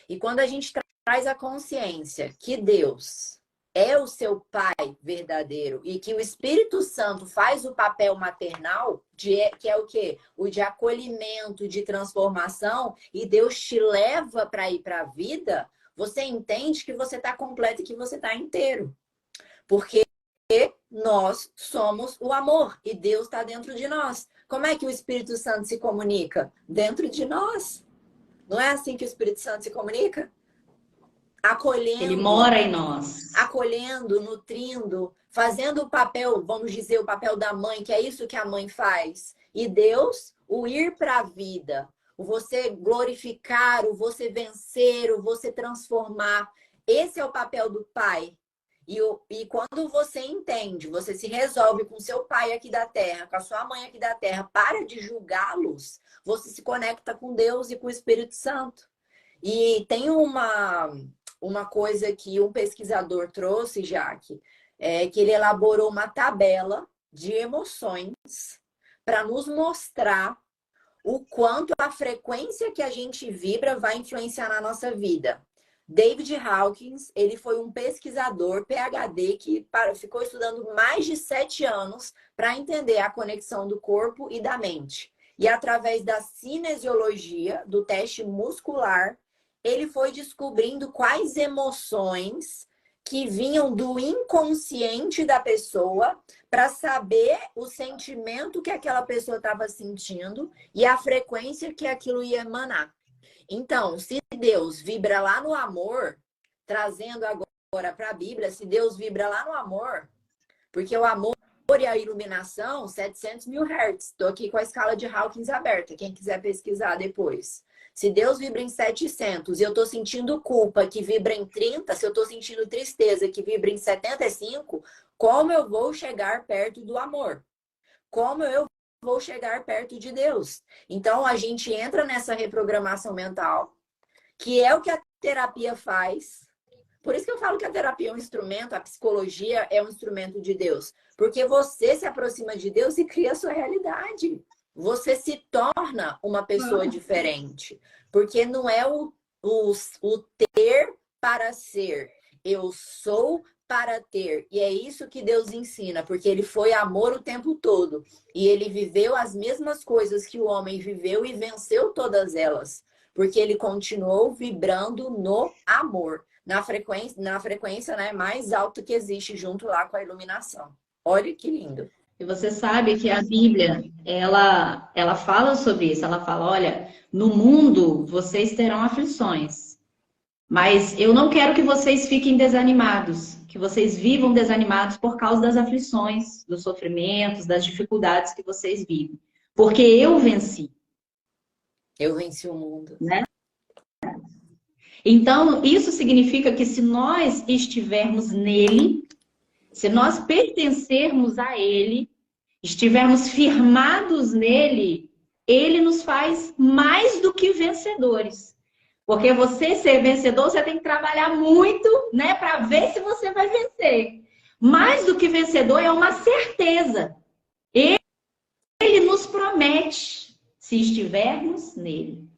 E quando a gente traz a consciência que Deus é o seu pai verdadeiro e que o Espírito Santo faz o papel maternal, que é o quê? O de acolhimento, de transformação, e Deus te leva para ir para a vida, você entende que você está completo e que você está inteiro. Porque nós somos o amor e Deus está dentro de nós. Como é que o Espírito Santo se comunica? Dentro de nós. Não é assim que o Espírito Santo se comunica? Acolhendo.
Ele mora em nós.
Acolhendo, nutrindo, fazendo o papel, vamos dizer, o papel da mãe, que é isso que a mãe faz. E Deus, o ir para a vida, o você glorificar, o você vencer, o você transformar. Esse é o papel do pai. E quando você entende, você se resolve com seu pai aqui da terra, com a sua mãe aqui da terra, para de julgá-los, você se conecta com Deus e com o Espírito Santo. E tem uma coisa que um pesquisador trouxe, Jaque, que ele elaborou uma tabela de emoções para nos mostrar o quanto a frequência que a gente vibra vai influenciar na nossa vida. David Hawkins, ele foi um pesquisador, PhD, que ficou estudando mais de 7 anos para entender a conexão do corpo e da mente. E através da cinesiologia, do teste muscular, ele foi descobrindo quais emoções que vinham do inconsciente da pessoa para saber o sentimento que aquela pessoa estava sentindo e a frequência que aquilo ia emanar. Então, se Deus vibra lá no amor, trazendo agora para a Bíblia, se Deus vibra lá no amor, porque o amor e a iluminação, 700 mil Hz. Estou aqui com a escala de Hawkins aberta, quem quiser pesquisar depois. Se Deus vibra em 700 e eu estou sentindo culpa que vibra em 30, se eu estou sentindo tristeza que vibra em 75, como eu vou chegar perto do amor? Como eu vou chegar perto de Deus? Então, a gente entra nessa reprogramação mental, que é o que a terapia faz. Por isso que eu falo que a terapia é um instrumento, a psicologia é um instrumento de Deus. Porque você se aproxima de Deus e cria a sua realidade. Você se torna uma pessoa diferente. Porque não é o ter para ser. Eu sou para ter. E é isso que Deus ensina. Porque ele foi amor o tempo todo. E ele viveu as mesmas coisas que o homem viveu e venceu todas elas. Porque ele continuou vibrando no amor. Na frequência, né, mais alta que existe junto lá com a iluminação. Olha que lindo.
E você sabe que a Bíblia, ela fala sobre isso. Ela fala, olha, no mundo vocês terão aflições. Mas eu não quero que vocês fiquem desanimados. Que vocês vivam desanimados por causa das aflições, dos sofrimentos, das dificuldades que vocês vivem. Porque eu venci.
Eu venci o mundo.
né? Então, isso significa que se nós estivermos nele, se nós pertencermos a ele, estivermos firmados nele, ele nos faz mais do que vencedores. Porque você ser vencedor, você tem que trabalhar muito, né, para ver se você vai vencer. Mais do que vencedor é uma certeza. Ele nos promete, se estivermos nele.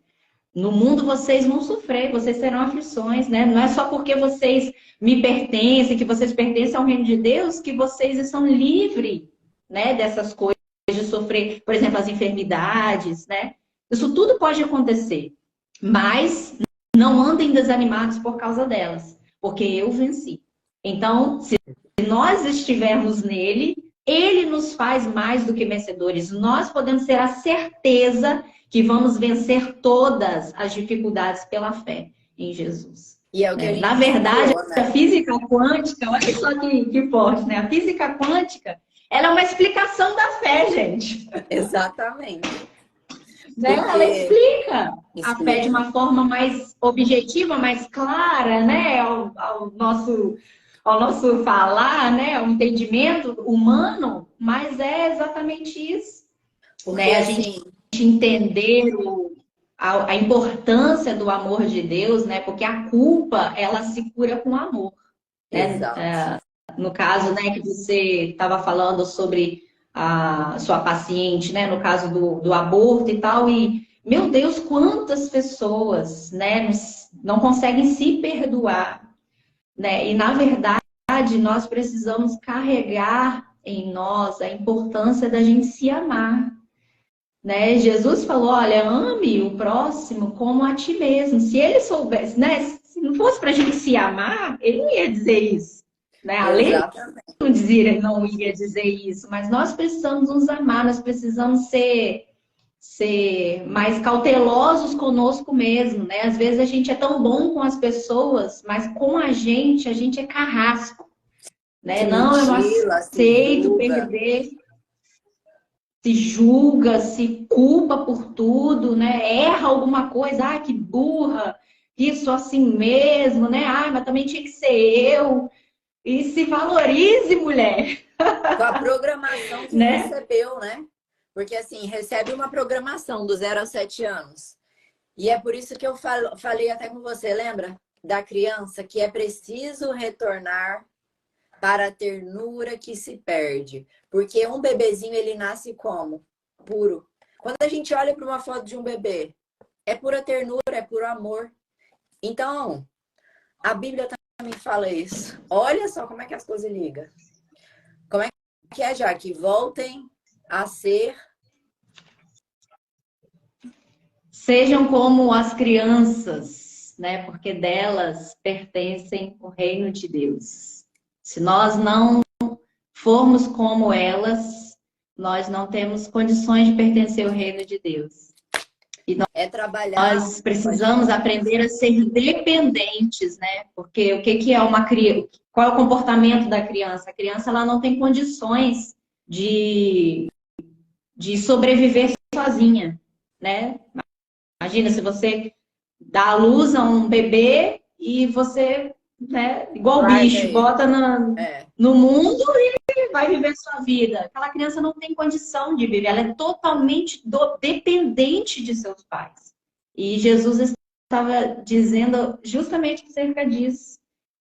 No mundo vocês vão sofrer, vocês terão aflições, né? Não é só porque vocês me pertencem, que vocês pertencem ao reino de Deus, que vocês estão livres, né, dessas coisas de sofrer, por exemplo, as enfermidades, né? Isso tudo pode acontecer, mas não andem desanimados por causa delas, porque eu venci. Então, se nós estivermos nele, ele nos faz mais do que vencedores. Nós podemos ter a certeza que vamos vencer todas as dificuldades pela fé em Jesus.
E é o que a gente
Na verdade,
falou, né?
a física quântica, olha só que forte, né? A física quântica, ela é uma explicação da fé, gente.
Exatamente.
Né?
Porque...
Ela explica a fé de
Explica.
uma forma mais objetiva, mais clara, né? Ao nosso falar, né? Ao entendimento humano, mas é exatamente isso.
Porque,
Né? A
assim,
gente entender a importância do amor de Deus, né? Porque a culpa, ela se cura com amor. Né?
exato.
No caso, né, que você estava falando sobre a sua paciente, né? No caso do aborto e tal, e meu Deus, quantas pessoas, né, não conseguem se perdoar, né? E na verdade, nós precisamos carregar em nós a importância da gente se amar. Né? Jesus falou, olha, ame o próximo como a ti mesmo. Se ele soubesse, né? Se não fosse para a gente se amar, ele não ia dizer isso. Né? A lei
Exatamente.
não ia dizer isso, mas nós precisamos nos amar, nós precisamos ser mais cautelosos conosco mesmo. Né? Às vezes a gente é tão bom com as pessoas, mas com a gente é carrasco. Né?
Se
Não, eu não
mutila, se
aceito
julga.
perder. Se julga, se culpa por tudo, né? Erra alguma coisa, ah, que burra, isso assim mesmo, né? Ah, mas também tinha que ser eu. E se valorize, mulher,
Com a programação que
né?
recebeu, né? Porque, assim, recebe uma programação do 0 aos 7 anos. E é por isso que eu falei até com você, lembra? Da criança que é preciso retornar para a ternura que se perde. Porque um bebezinho, ele nasce como? Puro. Quando a gente olha para uma foto de um bebê, é pura ternura, é puro amor. Então, a Bíblia também fala isso. Olha só como é que as coisas ligam. Como é que é, Jaque? Voltem a ser...
Sejam como as crianças, né? Porque delas pertencem o reino de Deus. Se nós não formos como elas, nós não temos condições de pertencer ao reino de Deus.
É trabalhar...
Nós precisamos aprender a ser dependentes, né? Porque o que é uma criança? Qual é o comportamento da criança? A criança ela não tem condições de sobreviver sozinha, né? Imagina se você dá à luz a um bebê e você, né, igual bicho, bota no mundo e vai viver sua vida. Aquela criança não tem condição de viver, ela é totalmente dependente de seus pais. E Jesus estava dizendo justamente acerca disso.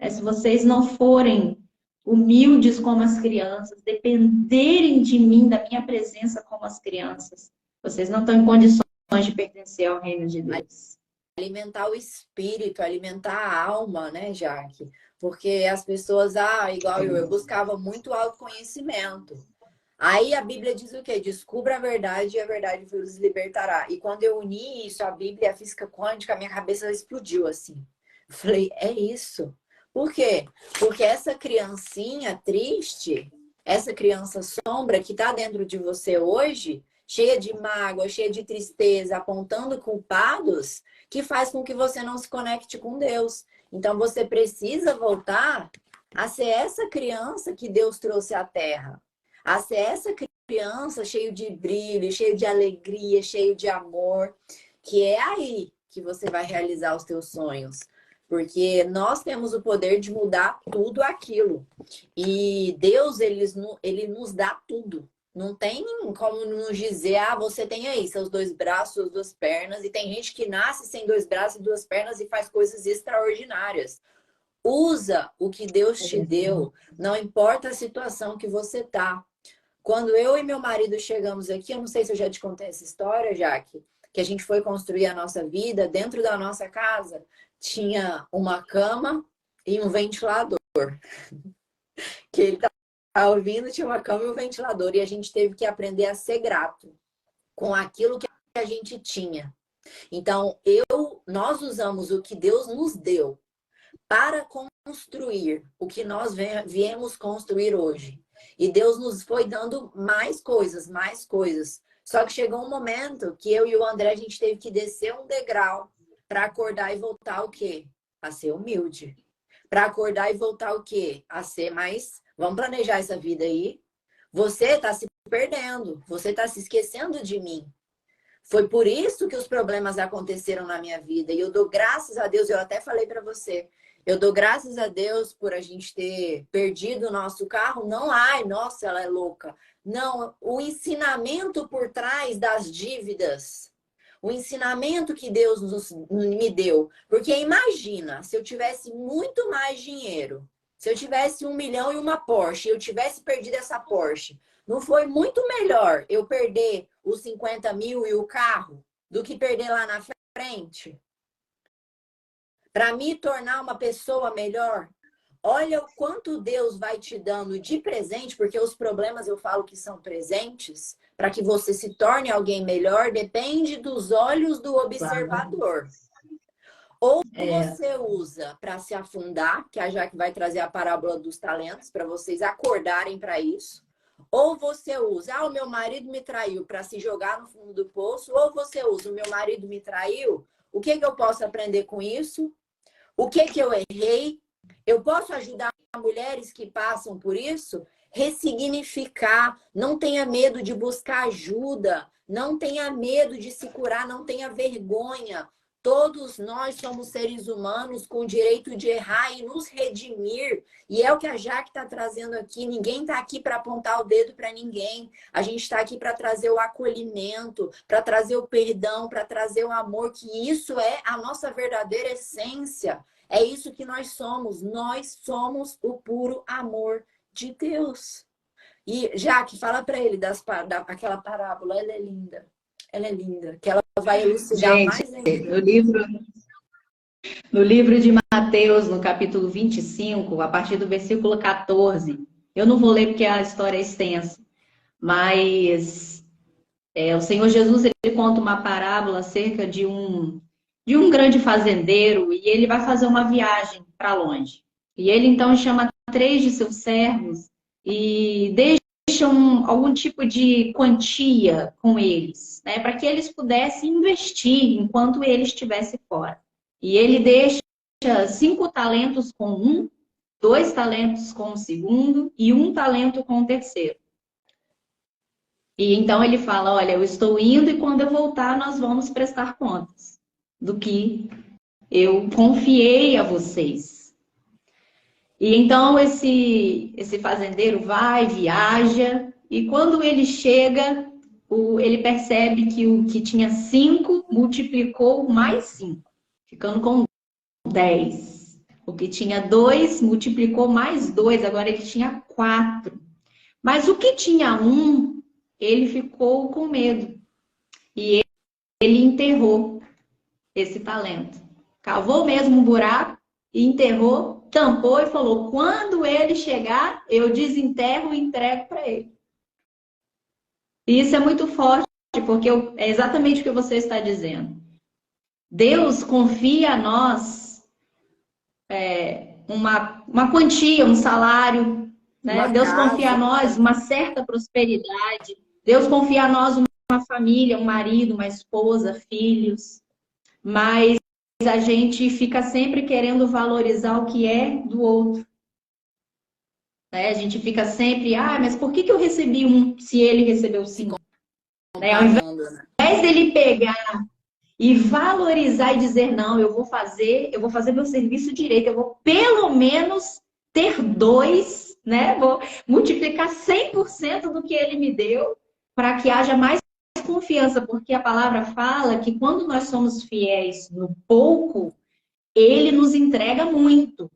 Se vocês não forem humildes como as crianças, dependerem de mim, da minha presença como as crianças, vocês não estão em condições de pertencer ao reino de Deus.
Alimentar o espírito, alimentar a alma, né, Jaque? Porque as pessoas, igual eu buscava muito autoconhecimento. Aí a Bíblia diz o quê? Descubra a verdade e a verdade vos libertará. E quando eu uni isso, a Bíblia e a física quântica, a minha cabeça explodiu assim. Eu falei, é isso. Por quê? Porque essa criancinha triste, essa criança sombra que está dentro de você hoje, cheia de mágoa, cheia de tristeza, apontando culpados, que faz com que você não se conecte com Deus. Então você precisa voltar a ser essa criança que Deus trouxe à Terra. A ser essa criança cheio de brilho, cheio de alegria, cheio de amor. que é aí que você vai realizar os teus sonhos. Porque nós temos o poder de mudar tudo aquilo. E Deus, ele nos dá tudo. Não tem como nos dizer, ah, você tem aí seus dois braços, suas duas pernas. E tem gente que nasce sem dois braços e duas pernas e faz coisas extraordinárias. Usa o que Deus te deu, não importa a situação que você tá. Quando eu e meu marido chegamos aqui, eu não sei se eu já te contei essa história, Jaque, que a gente foi construir a nossa vida dentro da nossa casa, tinha uma cama e um ventilador. Que ele tá ouvindo, tinha uma cama e um ventilador. E a gente teve que aprender a ser grato com aquilo que a gente tinha. Então, nós usamos o que Deus nos deu para construir o que nós viemos construir hoje. E Deus nos foi dando mais coisas, mais coisas. Só que chegou um momento que eu e o André, a gente teve que descer um degrau para acordar e voltar o quê? A ser humilde. Para acordar e voltar o quê? A ser mais... Vamos planejar essa vida aí. Você está se perdendo. Você está se esquecendo de mim. Foi por isso que os problemas aconteceram na minha vida. E eu dou graças a Deus, eu até falei para você, eu dou graças a Deus por a gente ter perdido o nosso carro. Não, ai, nossa, ela é louca. Não, o ensinamento por trás das dívidas. O ensinamento que Deus me deu. Porque imagina, se eu tivesse muito mais dinheiro, se eu tivesse 1 milhão e uma Porsche, e eu tivesse perdido essa Porsche, não foi muito melhor eu perder os 50 mil e o carro do que perder lá na frente? Para me tornar uma pessoa melhor? Olha o quanto Deus vai te dando de presente, porque os problemas eu falo que são presentes, para que você se torne alguém melhor, depende dos olhos do observador. Ou você usa para se afundar, que a Jaque vai trazer a parábola dos talentos, para vocês acordarem para isso. Ou você usa, ah, o meu marido me traiu, para se jogar no fundo do poço. Ou você usa, o meu marido me traiu, o que eu posso aprender com isso? O que eu errei? Eu posso ajudar mulheres que passam por isso? Ressignificar. Não tenha medo de buscar ajuda. Não tenha medo de se curar. Não tenha vergonha. Todos nós somos seres humanos com o direito de errar e nos redimir. E é o que a Jaque está trazendo aqui. Ninguém está aqui para apontar o dedo para ninguém. A gente está aqui para trazer o acolhimento, para trazer o perdão, para trazer o amor, que isso é a nossa verdadeira essência. É isso que nós somos. Nós somos o puro amor de Deus. E, Jaque, fala para ele daquela parábola. Ela é linda. Ela é linda. Que ela vai elucidar mais ainda.
No livro de Mateus, no capítulo 25, a partir do versículo 14, eu não vou ler porque a história é extensa, mas o Senhor Jesus ele conta uma parábola acerca de um grande fazendeiro e ele vai fazer uma viagem para longe. E ele então chama 3 de seus servos e deixam algum tipo de quantia com eles, né, para que eles pudessem investir enquanto ele estivesse fora. E ele deixa 5 talentos com um, 2 talentos com o segundo e 1 talento com o terceiro. E então ele fala, olha, eu estou indo e quando eu voltar nós vamos prestar contas do que eu confiei a vocês. E então esse fazendeiro vai, viaja, e quando ele chega, ele percebe que o que tinha 5 multiplicou mais 5, ficando com 10. O que tinha 2 multiplicou mais 2, agora ele tinha 4. Mas o que tinha 1, ele ficou com medo. E ele enterrou esse talento. Cavou mesmo um buraco e enterrou, tampou e falou, quando ele chegar, eu desenterro e entrego para ele. E isso é muito forte, porque é exatamente o que você está dizendo. Deus confia a nós uma quantia, um salário, né? Deus confia a nós uma certa prosperidade. Deus confia a nós uma família, um marido, uma esposa, filhos. Mas a gente fica sempre querendo valorizar o que é do outro. Né? A gente fica sempre, mas por que eu recebi 1 se ele recebeu 5? Né? Ao invés dele pegar e valorizar e dizer, não, eu vou fazer meu serviço direito, eu vou pelo menos ter 2, né? Vou multiplicar 100% do que ele me deu para que haja mais confiança, porque a palavra fala que quando nós somos fiéis no pouco, ele nos entrega muito.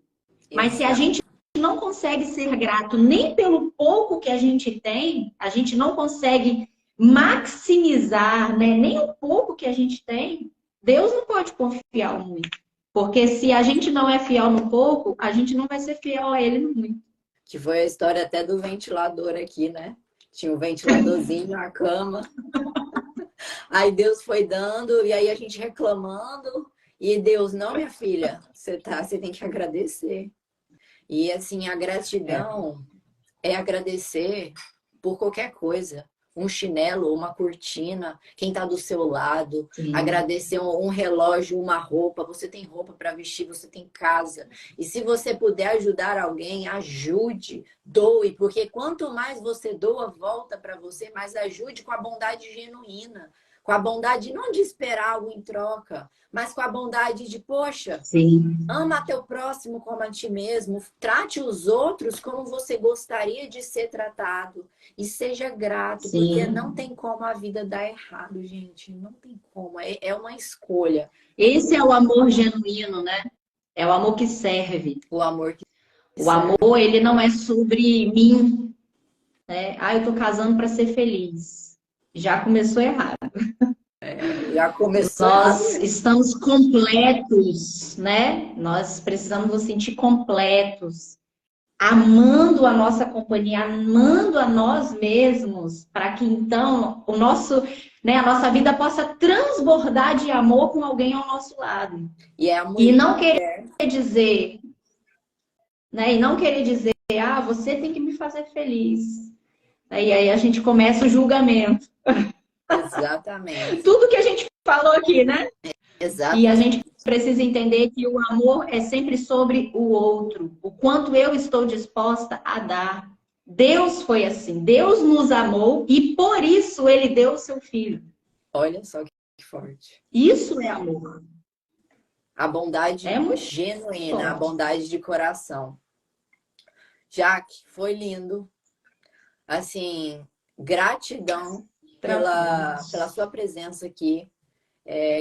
Mas se a gente não consegue ser grato nem pelo pouco que a gente tem, a gente não consegue maximizar, né, nem o pouco que a gente tem, Deus não pode confiar muito. Porque se a gente não é fiel no pouco, a gente não vai ser fiel a ele no muito.
Que foi a história até do ventilador aqui, né? Tinha um ventiladorzinho, a cama. Aí Deus foi dando, e aí a gente reclamando. E Deus, não, minha filha, você tem que agradecer. E assim, a gratidão é agradecer por qualquer coisa. Um chinelo, uma cortina, quem está do seu lado. Sim. Agradecer um relógio, uma roupa. Você tem roupa para vestir, você tem casa. E se você puder ajudar alguém, ajude, doe. Porque quanto mais você doa, volta para você, mas ajude com a bondade genuína. Com a bondade não de esperar algo em troca, mas com a bondade de, poxa, sim, ama teu próximo como a ti mesmo, trate os outros como você gostaria de ser tratado e seja grato, sim, porque não tem como a vida dar errado, gente, não tem como, é uma escolha.
Esse é o amor genuíno, né? É o amor que serve.
O amor que
serve. O amor, ele não é sobre mim, né? Ah, eu tô casando para ser feliz. Já começou errado.
Já começou
Nós estamos completos, né? Nós precisamos nos sentir completos, amando a nossa companhia, amando a nós mesmos, para que então o nosso, né, a nossa vida possa transbordar de amor com alguém ao nosso lado. E não querer dizer, né? E não querer dizer, ah, você tem que me fazer feliz. E aí a gente começa o julgamento.
Exatamente.
Tudo que a gente falou aqui, né?
Exato.
E a gente precisa entender que o amor é sempre sobre o outro. O quanto eu estou disposta a dar. Deus foi assim. Deus nos amou e por isso ele deu o seu filho.
Olha só que forte.
Isso é amor.
A bondade genuína, forte. A bondade de coração. Jaque, foi lindo. Assim, gratidão pela sua presença aqui.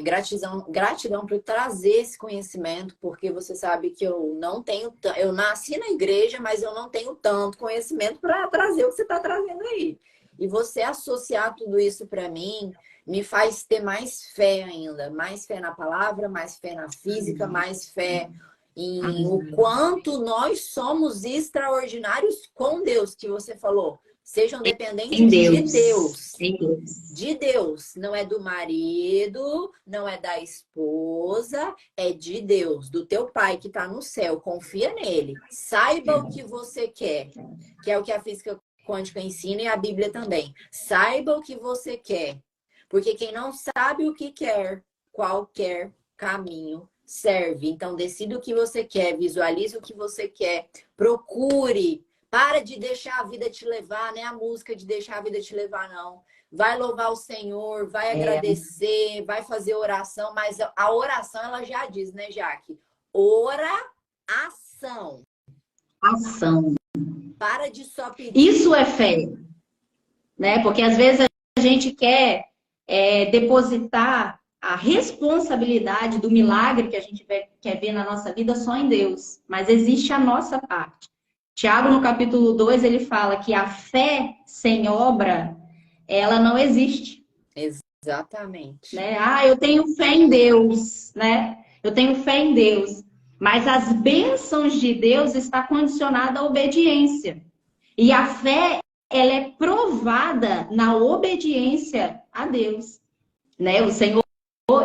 Gratidão por trazer esse conhecimento, porque você sabe que eu nasci na igreja, mas eu não tenho tanto conhecimento para trazer o que você está trazendo aí. E você associar tudo isso para mim me faz ter mais fé ainda, mais fé na palavra, mais fé na física, mais fé em o quanto nós somos extraordinários com Deus, que você falou. Sejam dependentes de Deus. De Deus. Não é do marido, não é da esposa, é de Deus, do teu pai que está no céu. Confia nele. Saiba o que você quer, que é o que a física quântica ensina e a Bíblia também. Saiba o que você quer. Porque quem não sabe o que quer, qualquer caminho serve. Então, decida o que você quer, visualize o que você quer, procure. Para de deixar a vida te levar, né? A música de deixar a vida te levar, não. Vai louvar o Senhor, vai agradecer, vai fazer oração, mas a oração, ela já diz, né, Jaque? Oração.
Ação.
Para de só pedir.
Isso é fé, né? Porque às vezes a gente quer depositar a responsabilidade do milagre que a gente quer ver na nossa vida só em Deus. Mas existe a nossa parte. Tiago, no capítulo 2, ele fala que a fé sem obra, ela não existe.
Exatamente.
Né? Ah, eu tenho fé em Deus, né? Eu tenho fé em Deus. Mas as bênçãos de Deus estão condicionadas à obediência. E a fé, ela é provada na obediência a Deus. Né? O Senhor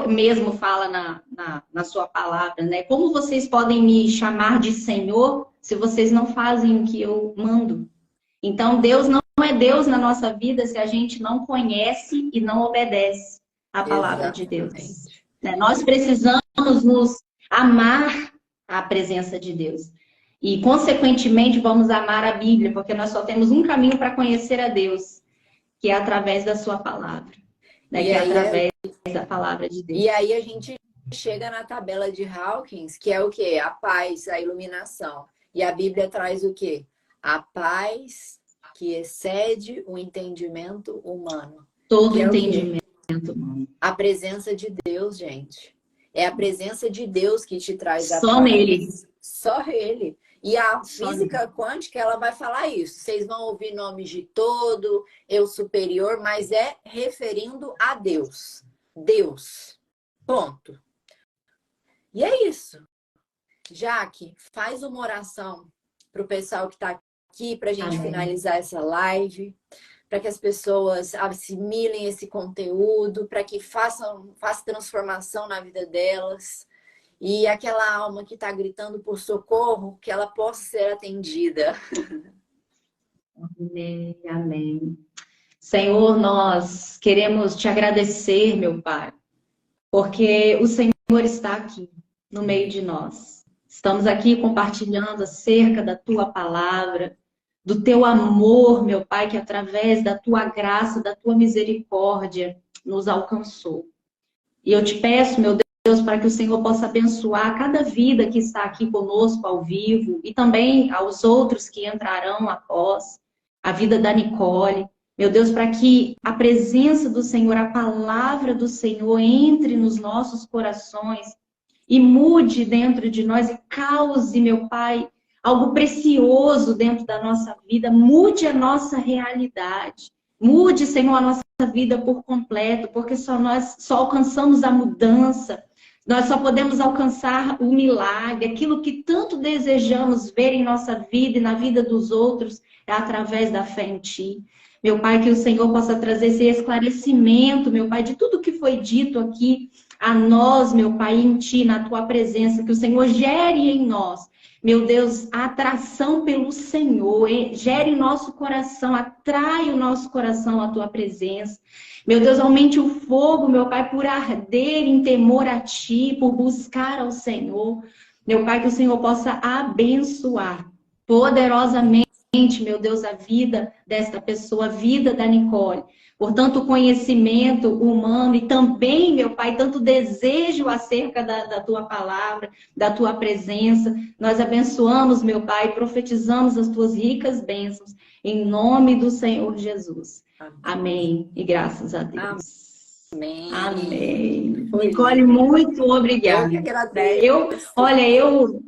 mesmo fala na sua palavra, né? Como vocês podem me chamar de Senhor se vocês não fazem o que eu mando? Então, Deus não é Deus na nossa vida se a gente não conhece e não obedece a palavra de Deus. Né? Nós precisamos nos amar a presença de Deus. E, consequentemente, vamos amar a Bíblia, porque nós só temos um caminho para conhecer a Deus, que é através da sua palavra. né? Que é através da palavra de Deus.
E aí a gente chega na tabela de Hawkins, que é o quê? A paz, a iluminação. E a Bíblia traz o quê? A paz que excede o entendimento humano.
Todo
que é
entendimento humano.
A presença de Deus, gente. É a presença de Deus que te traz a
Só
paz.
nele.
Só ele. E a física quântica, ela vai falar isso. Vocês vão ouvir nomes de todo, eu superior, mas é referindo a Deus. Deus. Ponto. E é isso. Jaque, faz uma oração para o pessoal que está aqui, para a gente finalizar essa live, para que as pessoas assimilem esse conteúdo, para que façam transformação na vida delas. E aquela alma que está gritando por socorro, que ela possa ser atendida.
Amém, amém. Senhor, nós queremos te agradecer, meu Pai, porque o Senhor está aqui, no meio de nós. Estamos aqui compartilhando acerca da Tua palavra, do Teu amor, meu Pai, que através da Tua graça, da Tua misericórdia, nos alcançou. E eu te peço, meu Deus, para que o Senhor possa abençoar cada vida que está aqui conosco ao vivo e também aos outros que entrarão após, a vida da Nicole. Meu Deus, para que a presença do Senhor, a palavra do Senhor entre nos nossos corações e mude dentro de nós e cause, meu Pai, algo precioso dentro da nossa vida. Mude a nossa realidade. Mude, Senhor, a nossa vida por completo, porque nós só alcançamos a mudança. Nós só podemos alcançar o milagre, aquilo que tanto desejamos ver em nossa vida e na vida dos outros, é através da fé em Ti. Meu Pai, que o Senhor possa trazer esse esclarecimento, meu Pai, de tudo que foi dito aqui a nós, meu Pai, em Ti, na Tua presença, que o Senhor gere em nós, meu Deus, a atração pelo Senhor, gere em nosso coração, atrai o nosso coração à Tua presença. Meu Deus, aumente o fogo, meu Pai, por arder em temor a Ti, por buscar ao Senhor. Meu Pai, que o Senhor possa abençoar poderosamente, meu Deus, a vida desta pessoa, a vida da Nicole. Por tanto conhecimento humano e também, meu Pai, tanto desejo acerca da Tua palavra, da Tua presença. Nós abençoamos, meu Pai, profetizamos as Tuas ricas bênçãos, em nome do Senhor Jesus. Amém. E graças a Deus.
Amém.
Amém. Nicole, muito obrigada.
Eu que agradeço.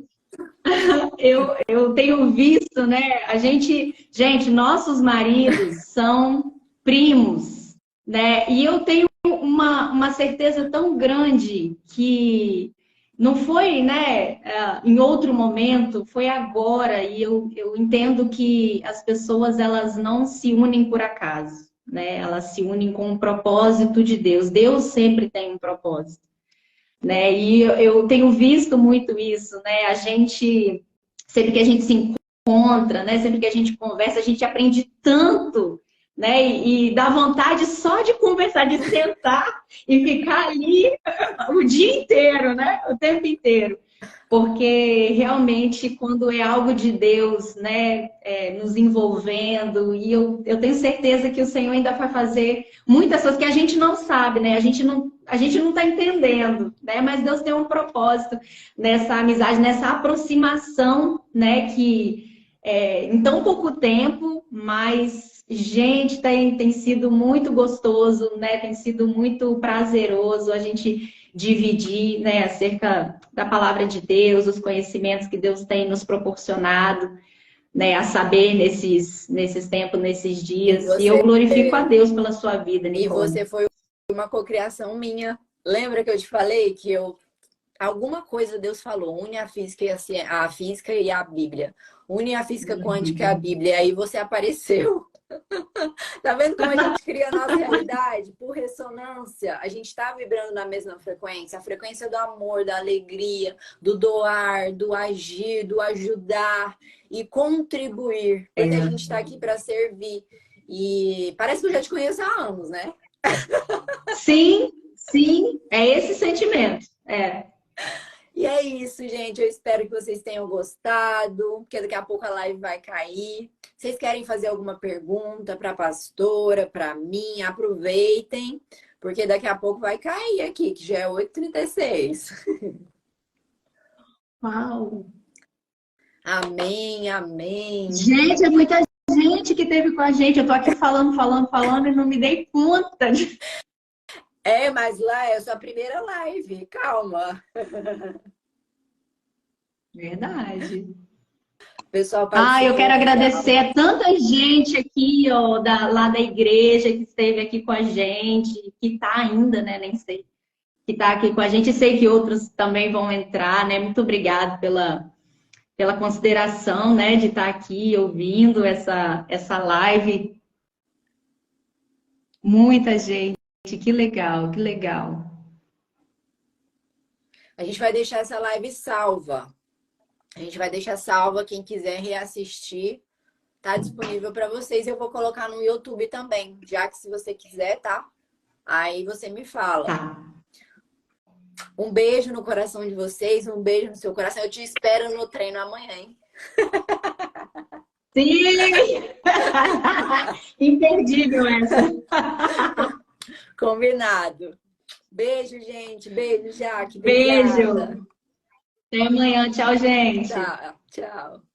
Eu tenho visto, né? Gente, nossos maridos são primos, né? E eu tenho uma certeza tão grande que não foi, né, em outro momento, foi agora. E eu entendo que as pessoas, elas não se unem por acaso, né? Elas se unem com um propósito de Deus. Deus sempre tem um propósito, né? E eu tenho visto muito isso, né? A gente, sempre que a gente se encontra, né? Sempre que a gente conversa, a gente aprende tanto, né? E dá vontade só de conversar, de sentar e ficar ali o dia inteiro, né? O tempo inteiro. Porque realmente, quando é algo de Deus, né, nos envolvendo, e eu tenho certeza que o Senhor ainda vai fazer muitas coisas que a gente não sabe, né? A gente não está entendendo, né? Mas Deus tem um propósito nessa amizade, nessa aproximação, né? Que em tão pouco tempo, mas, gente, tem sido muito gostoso, né? Tem sido muito prazeroso a gente dividir, né, acerca da palavra de Deus, os conhecimentos que Deus tem nos proporcionado, né, a saber nesses tempos, nesses dias. E eu glorifico a Deus pela sua vida, Nicole.
E você foi uma cocriação minha. Lembra que eu te falei que alguma coisa Deus falou, une a física e a Bíblia. Une a física quântica e a Bíblia. E aí você apareceu. Tá vendo como a gente cria a nossa realidade? Por ressonância, a gente tá vibrando na mesma frequência. A frequência do amor, da alegria, do doar, do agir, do ajudar e contribuir. Porque a gente tá aqui para servir. E parece que eu já te conheço há anos, né?
Sim, é esse sentimento.
E é isso, gente. Eu espero que vocês tenham gostado, porque daqui a pouco a live vai cair. Vocês querem fazer alguma pergunta para a pastora, para mim? Aproveitem, porque daqui a pouco vai cair aqui, que já é 8h36.
Uau!
Amém, amém.
Gente, é muita gente que teve com a gente. Eu tô aqui falando e não me dei conta.
É, mas lá é a sua primeira live. Calma.
Verdade.
Pessoal,
Eu quero agradecer a tanta gente aqui, ó, lá da igreja que esteve aqui com a gente, que tá ainda, né? Nem sei, que tá aqui com a gente. Sei que outros também vão entrar, né? Muito obrigada pela consideração, né, de estar aqui ouvindo essa live. Muita gente, que legal, que legal.
A gente vai deixar essa live salva. A gente vai deixar salva. Quem quiser reassistir, tá disponível para vocês. Eu vou colocar no YouTube também, já que se você quiser, tá? Aí você me fala.
Tá.
Um beijo no coração de vocês, um beijo no seu coração. Eu te espero no treino amanhã, hein?
Sim! Imperdível essa.
Combinado. Beijo, gente. Beijo, Jaque.
Beijo.
Obrigada.
Até amanhã. Tchau, gente.
Tchau. Tchau.